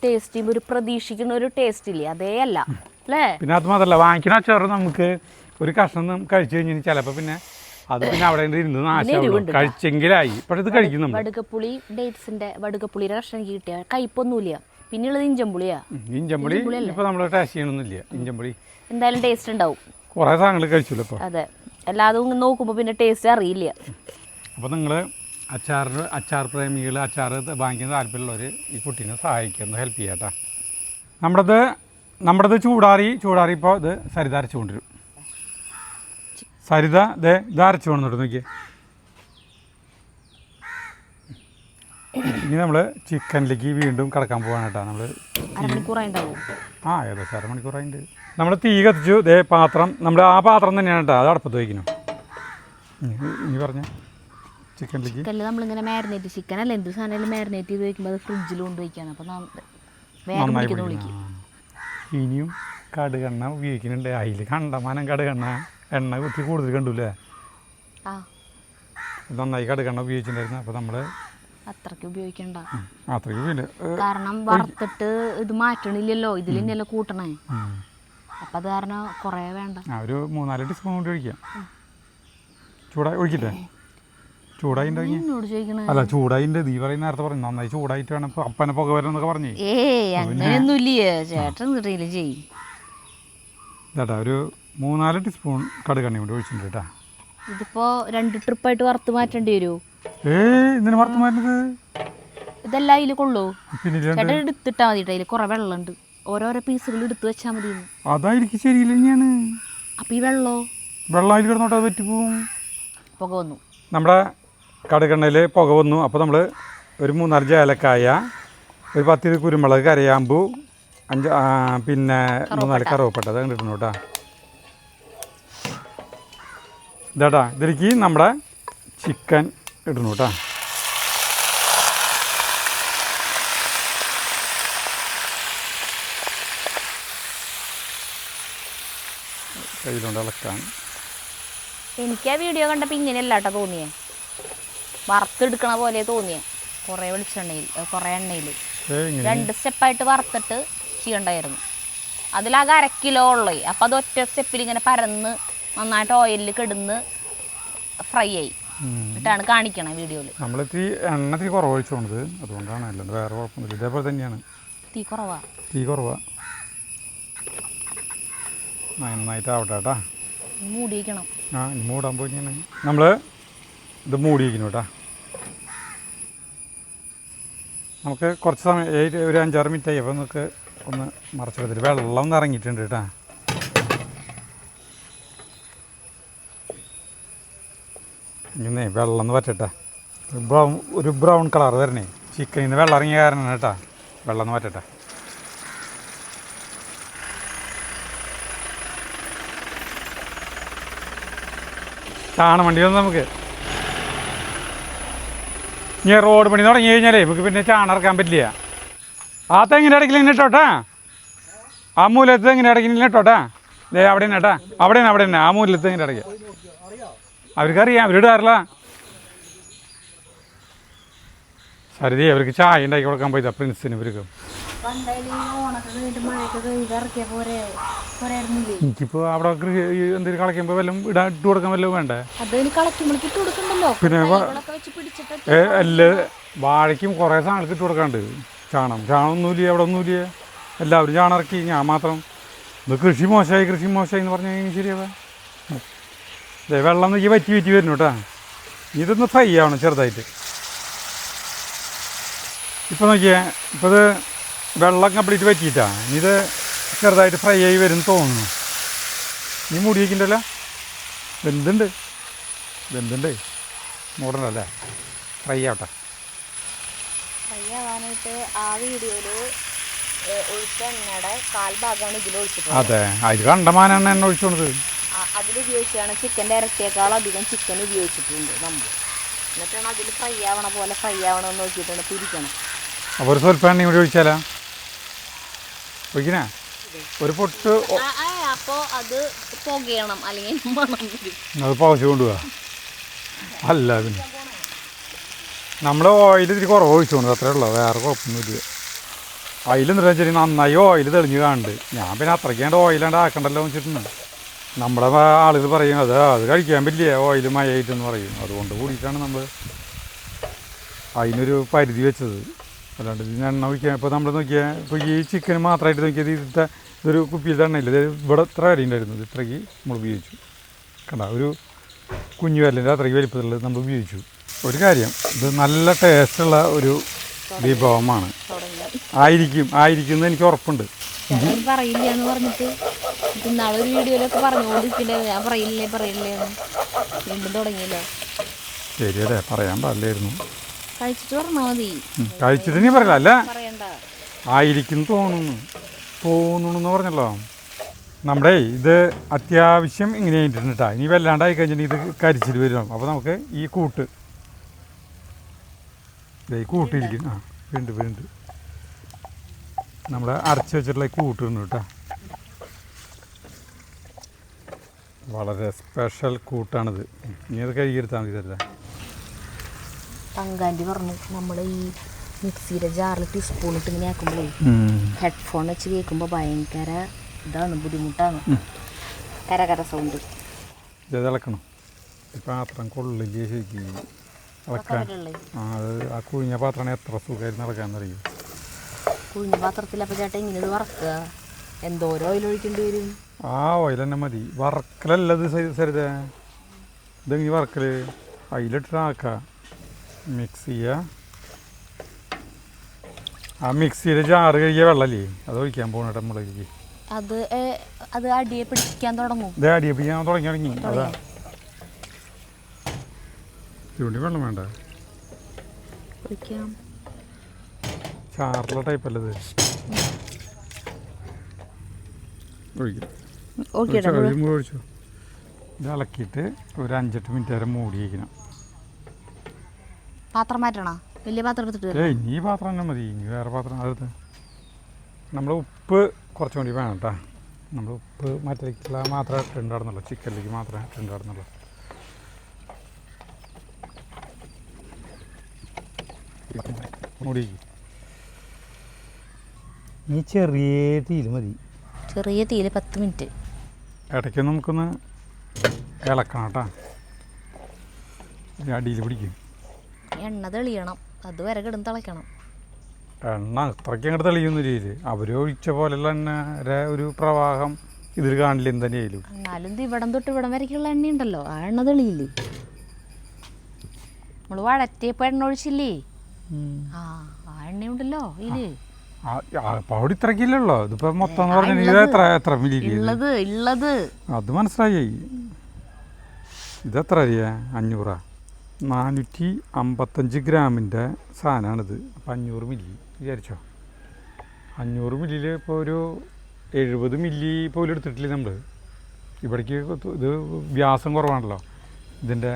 ടേസ്റ്റ് ചെയ്യുമ്പോൾ ഒരു പ്രതീക്ഷിക്കുന്ന ഒരു ടേസ്റ്റ് ഇല്ലേ, അതേ അല്ല അല്ലേ. പിന്നെ അത് മാത്രമല്ല, വാങ്ങിക്കുന്ന അച്ചാറ് നമുക്ക് ഒരു കഷ്ണം കഴിച്ചു കഴിഞ്ഞാൽ ചിലപ്പോൾ പിന്നെ അത് പിന്നെ അവിടെ ഇരുന്ന് നാശം കഴിച്ചെങ്കിലായി. പക്ഷെ ഇത് കഴിക്കും നമ്മൾ. വടുകപ്പുളി ഡേറ്റ്സിൻ്റെ വടുകപ്പുളിയുടെ കഷ്ണം എനിക്ക് കിട്ടിയ കയ്പൊന്നുമില്ല. പിന്നെയുള്ളത് ഇഞ്ചമ്പുളിയാ. ഇഞ്ചമ്പുളി ഇപ്പോൾ നമ്മൾ ടേസ്റ്റ് ചെയ്യണമെന്നില്ല. ഇഞ്ചമ്പുളി എന്തായാലും ടേസ്റ്റ് ഉണ്ടാവും. കുറേ സാധനങ്ങൾ കഴിച്ചില്ല ഇപ്പോൾ. അതെ, എല്ലാതും നോക്കുമ്പോൾ പിന്നെ ടേസ്റ്റ് അറിയില്ല. അപ്പോൾ നിങ്ങൾ അച്ചാർ പ്രേമികൾ, അച്ചാർ വാങ്ങിക്കുന്ന താല്പര്യമുള്ളവർ ഈ കുട്ടീനെ സഹായിക്കുന്നു, ഹെൽപ്പ് ചെയ്യാം കേട്ടോ. നമ്മുടേത് ചൂടാറിയപ്പോൾ ഇത് സരിത അരച്ചു കൊണ്ടുവരും. സരിത ഇത് അരച്ചു കൊണ്ടുവന്നിട്ട് നോക്കിയേ. ഇനി നമ്മൾ ചിക്കനിലേക്ക് വീണ്ടും കിടക്കാൻ പോവാണ് കേട്ടോ. നമ്മൾ ഏകദേശം 1/2 മണിക്കൂറായിട്ടുണ്ട്. നമ്മൾ തീ കത്തിച്ചു. പാത്രം നമ്മൾ ആ പാത്രം തന്നെയാണ് കേട്ടോ, അത് അടുപ്പത്ത് വയ്ക്കണം. ഇനി പറഞ്ഞ ചിക്കനിലേക്ക് നമ്മളിങ്ങനെ മാരിനേറ്റ്, ചിക്കൻ അല്ല എന്ത് സാധനം മാരിനേറ്റ് ചെയ്ത് വയ്ക്കുമ്പോൾ അത് ഫ്രിഡ്ജിൽ കൊണ്ട് വയ്ക്കാണ്. അപ്പോൾ നന്നായി ഇനിയും കടുകെണ്ണ ഉപയോഗിക്കുന്നുണ്ട്. അതിൽ കണ്ടമാനം കടുകെണ്ണ, എണ്ണ കുത്തി കൂടുതൽ കണ്ടൂല്ലേ. നന്നായി കടുകെണ്ണ ഉപയോഗിച്ചിട്ടുണ്ടായിരുന്നു. അപ്പോൾ നമ്മൾ അത്രയ്ക്ക് ഉപയോഗിക്കണ്ട. കാരണം വറുത്തിട്ട് ഇത് മാറ്റണില്ലല്ലോ, ഇതിൽ തന്നെയല്ലോ കൂട്ടണേ. അപ്പം അത് കാരണം കുറേ വേണ്ട. ഒരു 3-4 ടീസ്പൂൺ കൊണ്ട് ഒഴിക്കാം. ചൂടായിൻ്റെ എന്നോട് ചോദിക്കണ അല്ല ചൂടായിൻ്റെ നീ പറയുന്ന നേരത്തെ പറഞ്ഞു നന്നായി ചൂടായിട്ട് വേണം അപ്പനെ പുക വരണമെന്നൊക്കെ പറഞ്ഞു. അങ്ങനെയൊന്നുമില്ല ചേട്ടൻ കിട്ടിയില്ല ചെയ്യും. ചേട്ടാ ഒരു 3-4 ടീസ്പൂൺ കടുകെണ്ണ കൂടി ഒഴിച്ചിട്ടുണ്ട് കേട്ടാ. ഇതിപ്പോ 2 ട്രിപ്പായിട്ട് വറുത്ത് മാറ്റേണ്ടി വരുമോ? ഇതിന് വറുത്ത് മാറ്റുന്നത് ഇതെല്ലാം അതിൽ കൊള്ളൂ. പിന്നെ ചേട്ടൻ എടുത്തിട്ടാ മതി. അതിൽ കുറെ വെള്ളമുണ്ട്, ഓരോരോ പീസുകൾ എടുത്ത് വെച്ചാൽ മതി. അതായിരിക്കും ശരിയില്ല തന്നെയാണ്. അപ്പൊ ഈ വെള്ളം അതിൽ കിടന്നോട്ട് അത് പറ്റിപ്പോവും. പുക വന്നു, നമ്മുടെ കടുകെണ്ണയിൽ പുക വന്നു. അപ്പോൾ നമ്മൾ ഒരു 3-4 ഏലക്കായ, ഒരു 10 കുരുമുളക്, കരയാമ്പൂ, 5 പിന്നെ 3-4 കറുവപ്പട്ട അത് കണ്ടിട്ടു കേട്ടോ. ഇതാട്ടാ ഇതിലേക്ക് നമ്മുടെ ചിക്കൻ ഇടണു കേട്ടോ. കയ്യിലുണ്ട് ഇളക്കാൻ. എനിക്ക് ആ വീഡിയോ കണ്ടപ്പോൾ ഇങ്ങനെയല്ല കേട്ടോ തോന്നിയേ, വറുത്തെടുക്കണ പോലെ തോന്നിയേ. കുറേ വെളിച്ചെണ്ണയിൽ കുറേ എണ്ണയിൽ 2 സ്റ്റെപ്പായിട്ട് വറുത്തിട്ട് ചെയ്യണ്ടായിരുന്നു. അതിലാകെ 1/2 കിലോ ഉള്ളേ. അപ്പോൾ അത് ഒറ്റ സ്റ്റെപ്പിൽ ഇങ്ങനെ പരന്ന് നന്നായിട്ട് ഓയിലിൽ കിടന്ന് ഫ്രൈ ആയി എന്നിട്ടാണ് കാണിക്കണേ വീഡിയോയിൽ. നമ്മളിത്തിരി എണ്ണ തീ കുറവ് ഒഴിച്ചോണ്ടത് അതുകൊണ്ടാണ്, അല്ലാണ്ട് വേറെ കുഴപ്പമൊന്നുമില്ല. ഇതേപോലെ തന്നെയാണ്. തീ കുറവാ നന്നായിട്ട് ആവട്ടെ കേട്ടാ. മൂടി വയ്ക്കണം. ഇനി മൂടാൻ പോയി നമ്മൾ ഇത് മൂടി വയ്ക്കണം കേട്ടാ. നമുക്ക് കുറച്ച് സമയം ഒരു 5-6 മിനിറ്റ് ആയി. അപ്പോൾ നമുക്ക് ഒന്ന് മറച്ചെടുത്തിട്ട് വെള്ളം ഒന്ന് ഇറങ്ങിയിട്ടുണ്ട് കേട്ടാ. ഇനി വെള്ളം ഒന്ന് പറ്റട്ടെ. ഒരു ബ്രൗൺ കളർ വരണേ. ചിക്കനിൽ നിന്ന് വെള്ളം ഇറങ്ങിയ കാരണമാണ് കേട്ടാ. വെള്ളം ഒന്ന് പറ്റട്ടെ. ചാണം വണ്ടി വന്ന് നമുക്ക് ഇനി റോഡ് പണി തുടങ്ങി കഴിഞ്ഞാലേ നമുക്ക് പിന്നെ ചാണം ഇറക്കാൻ പറ്റില്ല. ആ തെങ്ങിൻ്റെ ഇടയ്ക്കിൽ ഇങ്ങനെ ഇട്ടോട്ടാ. ആ മൂലത്ത് തെങ്ങിൻ്റെ ഇടയ്ക്ക് ഇങ്ങനെ ഇട്ടോട്ടാ. അവിടെ തന്നെ കേട്ടാ. അവിടെ തന്നെ ആ മൂലത്ത് തെങ്ങിൻ്റെ ഇടയ്ക്ക്. അവർക്കറിയാം, അവരിടാറില്ല. സരിതി അവർക്ക് ചായ ഉണ്ടാക്കി കൊടുക്കാൻ പോയതാ പ്രിൻസിന്. ഇവർക്ക് എനിക്കിപ്പോൾ അവിടെ എന്തെങ്കിലും കളയ്ക്കുമ്പോൾ വല്ലതും ഇട്ട് കൊടുക്കാൻ വല്ലതും വേണ്ടേ? പിന്നെ വാഴയ്ക്കും കുറേ സാധനങ്ങൾക്ക് ഇട്ട് കൊടുക്കാണ്ട്. ചാണകമൊന്നുമില്ല, അവിടെ ഒന്നുമില്ല. എല്ലാവരും ചാണം ഇറക്കി, ഞാൻ മാത്രം. ഇത് കൃഷി മോശമായി എന്ന് പറഞ്ഞു കഴിഞ്ഞാൽ ശരിയാവാ. വെള്ളം നോക്കി വറ്റി വരുന്നു കേട്ടോ. ഇതൊന്ന് ഫ്രൈ ആവണം ചെറുതായിട്ട്. ഇപ്പോൾ നോക്കിയേ, ഇപ്പോൾ ഇത് വെള്ളം കംപ്ലീറ്റ് വറ്റിയിട്ടാ. ഇത് ചെറുതായിട്ട് ഫ്രൈ ആയി വരും തോന്നുന്നു. നീ മൂടി വയ്ക്കണ്ടല്ലോ. വെന്തുണ്ട് മൂടണ്ടല്ലേ. ഫ്രൈ ആവട്ടെ. ഫ്രൈ ആവാനായിട്ട് ആ വീഡിയോയിൽ ഒഴിച്ച എണ്ണയുടെ 1/4 ഭാഗമാണ് ഇതിൽ ഒഴിച്ചിട്ടുള്ളത്. അതെ, അതിൽ കണ്ടമാനാണ് എണ്ണ ഒഴിച്ചോണത്. അതിലുപയോഗിച്ചാണ് ചിക്കൻ്റെ ഇരട്ടിയേക്കാളധികം ചിക്കൻ ഉപയോഗിച്ചിട്ടുണ്ട് നമ്മൾ. എന്നിട്ടാണ് അതിൽ ഫ്രൈ ആവണ പോലെ ഫ്രൈ ആവണമെന്ന് നോക്കിയിട്ടാണ് തിരിക്കണം. അപ്പോൾ ഒരു സ്വല്പം എണ്ണയും കൂടി ഒഴിച്ചാലാ ഒഴിക്കണേ ഒരു പൊട്ട്. അപ്പോൾ അത് പുകയണം, അല്ലെങ്കിൽ മണം വരും. അത് പവച്ച് കൊണ്ടുപോവാ. അല്ല പിന്നെ നമ്മൾ ഓയിൽ ഇത്തിരി കുറവ് ഒഴിച്ചുകൊണ്ട് അത്രേ ഉള്ളൂ, വേറെ കുഴപ്പമൊന്നുമില്ല. അതിലെന്താ വെച്ചാൽ നന്നായി ഓയിൽ തെളിഞ്ഞ് കാണുന്നുണ്ട്. ഞാൻ പിന്നെ അത്രയ്ക്കാണ്ട് ഓയിലാണ്ട് ആക്കണ്ടല്ലോ എന്ന് വെച്ചിട്ടുണ്ട്. നമ്മുടെ ആളുകൾ പറയും അത് കഴിക്കാൻ പറ്റില്ല ഓയിൽ മയായിട്ടെന്ന് പറയും. അതുകൊണ്ട് കൂടിയിട്ടാണ് നമ്മൾ അതിനൊരു പരിധി വെച്ചത്. അല്ലാണ്ട് ഇതിന് എണ്ണ ഒഴിക്കാൻ ഇപ്പോൾ നമ്മൾ നോക്കിയാൽ ഇപ്പോൾ ഈ ചിക്കന് മാത്രമായിട്ട് നോക്കിയത് ഇതൊരു കുപ്പിയിലത്തെ എണ്ണയില്ല. ഇവിടെ ഇത്ര വരെ ഉണ്ടായിരുന്നു. ഇത് ഇത്രയ്ക്ക് നമ്മൾ ഉപയോഗിച്ചു. കണ്ട ഒരു കുഞ്ഞു വരലിൻ്റെ അത്രയ്ക്ക് വലിപ്പത്തിലുള്ളത് നമ്മൾ ഉപയോഗിച്ചു. ഒരു കാര്യം, ഇത് നല്ല ടേസ്റ്റുള്ള ഒരു വിഭവമാണ്. ആയിരിക്കും എന്ന് എനിക്ക് ഉറപ്പുണ്ട്. പറയില്ല എന്ന് പറഞ്ഞിട്ട് ഇന്നാളൊരു വീഡിയോയിലൊക്കെ പറഞ്ഞുകൊണ്ടിരിക്കണ്ടേ, ഞാൻ പറയില്ലേ വീണ്ടും തുടങ്ങിയല്ലോ. ശരിയല്ലേ, പറയാൻ പാടില്ലായിരുന്നു. കഴിച്ചിട്ട് പറഞ്ഞാൽ മതി. കഴിച്ചിട്ട് നീ പറയില്ല. അല്ല ആയിരിക്കും തോന്നുന്നു പറഞ്ഞല്ലോ. നമ്മുടെ ഇത് അത്യാവശ്യം ഇങ്ങനെ ആയിട്ടുണ്ട് കേട്ടോ. ഇനി വല്ലാണ്ടായി കഴിഞ്ഞിട്ടുണ്ടെങ്കിൽ ഇത് കരിച്ചിട്ട് വരും. അപ്പോൾ നമുക്ക് ഈ കൂട്ട് കൂട്ടിയിരിക്കും. വീണ്ടും നമ്മൾ അരച്ച് വെച്ചിട്ടുള്ള കൂട്ടിരുന്നു കേട്ടോ. വളരെ സ്പെഷ്യൽ കൂട്ടാണിത്. ഇനി അത് കഴുകിയെടുത്താൽ മതി. തരില്ല തങ്കാൻ്റെ പറഞ്ഞു നമ്മൾ ഈ മിക്സിയുടെ ജാറിൽ ടീസ്പൂൺ ഇട്ട് ഇങ്ങനെ ആക്കുമ്പോൾ ഹെഡ്ഫോൺ വെച്ച് കേൾക്കുമ്പോൾ ഭയങ്കര ഇതാണ്, ബുദ്ധിമുട്ടാണ്. കര സൗണ്ട്. ഇത് ഇളക്കണം. ഈ പാത്രം കൊള്ളില്ലേ ശരിക്കും. അതൊക്കെ അത് ആ കുഴിഞ്ഞ പാത്രമാണ് എത്ര സുഖമായിട്ട് നടക്കാന്നറിയും. കുഴിഞ്ഞ പാത്രത്തിലപ്പോൾ ചേട്ടാ ഇങ്ങനെ ഇത് വറക്കുക, എന്തോരോ ഓയിൽ ഒഴിക്കേണ്ടി വരും. ആ ഓയിൽ തന്നെ മതി. വറക്കലല്ലത് സരിത, ഇതെങ്ങനെ വറക്കൽ? അതിലിട്ടാക്കുക, മിക്സ് ചെയ്യുക. ആ മിക്സിയിൽ ജാറ് കഴുകിയ വെള്ളമല്ലേ അത് ഒഴിക്കാൻ പോകണ മുളകിലേക്ക്. അത് അടിയെ പിടിക്കാൻ തുടങ്ങും. ഇത് അടിയെ പിടിക്കാൻ തുടങ്ങി. അതാ ചൂണ്ടി വെള്ളം വേണ്ട, ഒഴിക്കാം. ചാറുള്ള ടൈപ്പല്ലത്. ഒഴിച്ചു ഇത് ഇളക്കിയിട്ട് ഒരു 5-8 മിനിറ്റ് വരെ മൂടി വയ്ക്കണം. പാത്രം മാറ്റണോ? വലിയ പാത്രം എടുത്തിട്ട്? ഇനി ഈ പാത്രം തന്നെ മതി, ഇനി വേറെ പാത്രം അതെടുത്ത്. നമ്മൾ ഉപ്പ് കുറച്ചും കൂടി വേണം കേട്ടോ. നമ്മൾ ഉപ്പ് മറ്റേക്കുള്ള മാത്രമേ ഇട്ടുണ്ടായിരുന്നുള്ളൂ, ചിക്കനിലേക്ക് മാത്രമേ ഇട്ടുണ്ടായിരുന്നുള്ളൂ. മൂടി ഈ ചെറിയ തീയിൽ മതി, ചെറിയ തീയിൽ 10 മിനിറ്റ്. ഇടയ്ക്ക് നമുക്കൊന്ന് ഇളക്കണം കേട്ടോ, അടിയിൽ പിടിക്കും. എണ്ണ തെളിയണം, അതുവരെ കിടന്ന് തിളയ്ക്കണം. എണ്ണ അത്രയ്ക്ക് അങ്ങോട്ട് തെളിയുന്ന രീതിയിൽ അവർ ഒഴിച്ച പോലെയുള്ള തന്നെ ഒരു പ്രവാഹം ഇതിൽ കാണില്ല എന്തെങ്കിലും. എന്നാലും ഇവിടം തൊട്ട് ഇവിടം വരയ്ക്കുള്ള എണ്ണ ഉണ്ടല്ലോ, ആ എണ്ണ തെളിയില്ലേ? നമ്മൾ വഴറ്റിയപ്പോൾ എണ്ണ ഒഴിച്ചില്ലേ? ആ എണ്ണയുണ്ടല്ലോ ഇതില്. അവിടെ ഇത്രക്കില്ലല്ലോ, ഇതിപ്പോ മൊത്തം എത്ര മില്ലി ഉള്ളത് അത് മനസ്സിലായി. ഇതെത്ര അറിയാ? 500 455 ഗ്രാമിൻ്റെ സാധനമാണിത്. അപ്പം 500 മില്ലി വിചാരിച്ചോ. 500 മില്ലിയിൽ ഇപ്പോൾ ഒരു 70 മില്ലി പോലും എടുത്തിട്ടില്ലേ നമ്മൾ. ഇവിടേക്ക് ഇത് വ്യാസം കുറവാണല്ലോ, ഇതിൻ്റെ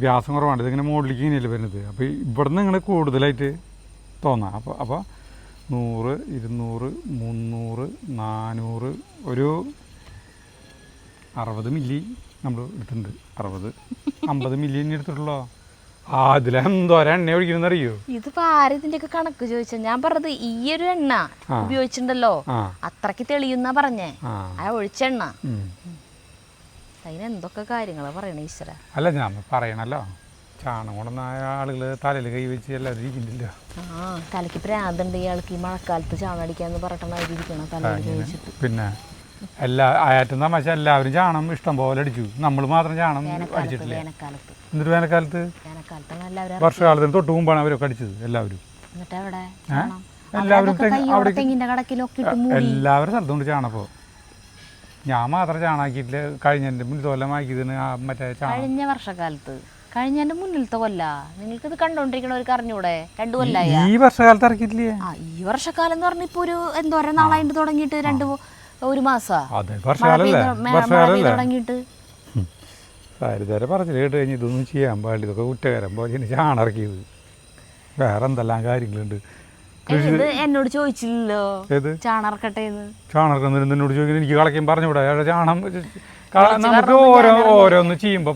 വ്യാസം കുറവാണ്. ഇതിങ്ങനെ മുകളിലേക്ക് ഇങ്ങനെയല്ലേ വരുന്നത്. അപ്പോൾ ഇവിടെ നിന്ന് ഇങ്ങനെ കൂടുതലായിട്ട് തോന്നാം. അപ്പോൾ 100, 200, 300, 400 ഒരു 60 മില്ലി നമ്മൾ എടുത്തിട്ടുണ്ട്. 50 മില്ലി തന്നെ എടുത്തിട്ടുള്ളൂ. അതിലെന്തോരം എണ്ണ ഒഴിക്കണമെന്ന് അറിയോ? ഇതിപ്പോ ആരിതിന്റെയൊക്കെ കണക്ക് ചോദിച്ചാ ഞാൻ പറഞ്ഞത് ഈ ഒരു എണ്ണ ഉപയോഗിച്ചിട്ടുണ്ടല്ലോ അത്രക്ക് തെളിയുന്ന പറഞ്ഞേ, ആ ഒഴിച്ചെണ്ണ. അതിനെന്തൊക്കെ കാര്യങ്ങളാ പറയണ ഈശ്വര. അല്ല ഞാൻ പറയണല്ലോ, ചാണം കൊണ്ടുവന്നായ ആളുകൾ തലയിൽ കൈ വെച്ച് എല്ലാവരും ഇരിക്കുന്നില്ല. തലയ്ക്ക് പ്രാന്തുണ്ട് ഇയാൾക്ക്, ഈ മഴക്കാലത്ത് ചാണം അടിക്കാന്ന് പറഞ്ഞിട്ടാണ് തലയിൽ കൈ വെച്ചിട്ട്. പിന്നെ ആയാറ്റും തമാശ എല്ലാവരും ചാണം ഇഷ്ടം പോലെ അടിച്ചു, നമ്മൾ മാത്രം ചാണം അടിച്ചിട്ടില്ല. എന്നിട്ട് വേനൽക്കാലത്ത് വർഷകാലത്തിന് തൊട്ട് മുമ്പാണ് അവരൊക്കെ അടിച്ചത് എല്ലാവരും. എല്ലാവരും സ്ഥലത്തുകൊണ്ട് ചാണപ്പോ ഞാൻ മാത്രം ചാണാക്കിയിട്ടില്ല. കഴിഞ്ഞതിന്റെ മുന്നിൽ കൊല്ലം ആക്കിയതിന് മറ്റേ കഴിഞ്ഞ വർഷക്കാലത്ത് കഴിഞ്ഞതിന്റെ മുന്നിലത്തെ കൊല്ല നിങ്ങൾക്ക് ഇത് കണ്ടോണ്ടിരിക്കണ ഒരു അറിഞ്ഞൂടെ? 2 കൊല്ലായി. ഈ വർഷകാലത്ത് ഇറക്കിയിട്ടില്ലേ? ഈ വർഷക്കാലം എന്ന് പറഞ്ഞ ഇപ്പൊ ഒരു എന്തോരം നാളായിട്ട് തുടങ്ങിയിട്ട് 1 മാസം തുടങ്ങിയിട്ട്. സാരിതരെ പറച്ചിൽ കേട്ട് കഴിഞ്ഞ് ഇതൊന്നും ചെയ്യാൻ പാടില്ല, ഇതൊക്കെ കുറ്റകരം പോലെ ചാണം ഇറക്കിയത്. വേറെ എന്തെല്ലാം കാര്യങ്ങളുണ്ട്. എന്നോട് ചോദിച്ചില്ലല്ലോ ചാണർക്കട്ടെ ചാണർക്കുന്നതിന് എന്നോട് ചോദിക്കുന്നത് എനിക്ക് കളയ്ക്കാൻ പറഞ്ഞുകൂടാ? ചാണം നമുക്ക് ഓരോന്ന് ചെയ്യുമ്പോ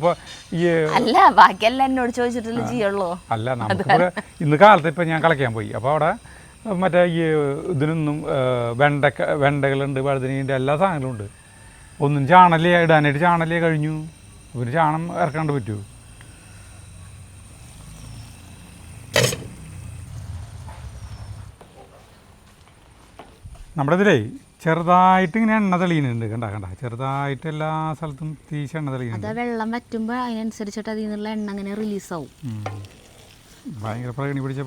അല്ല ബാക്കിയെല്ലാം എന്നോട് ചോദിച്ചിട്ടല്ലേ ചെയ്യുള്ളൂ. അല്ല നമുക്ക് ഇന്ന് കാലത്ത് ഇപ്പൊ ഞാൻ കളയ്ക്കാൻ പോയി, അപ്പൊ അവിടെ മറ്റേ ഈ ഇതിനൊന്നും വെണ്ടകളുണ്ട്, വഴുതനീൻ്റെ എല്ലാ സാധനങ്ങളും ഉണ്ട്. ഒന്നും ചാണല്ലേ ഇടാനായിട്ട് ചാണല്ലേ കഴിഞ്ഞു. പിന്നെ ചാണം ഇറക്കാണ്ട് പറ്റുമോ? നമ്മുടെ ഇതിലേ ചെറുതായിട്ട് ഇങ്ങനെ എണ്ണ തെളിയുന്നുണ്ട്. കണ്ട ചെറുതായിട്ട് എല്ലാ സ്ഥലത്തും തീശ എണ്ണ തെളിയുന്നുണ്ട്. വെള്ളം വറ്റുമ്പോൾ അതിനനുസരിച്ചിട്ട് അതിൽ നിന്നുള്ള എണ്ണ അങ്ങനെ റിലീസാവും. ഭയങ്കര പ്രകൃതി പിടിച്ച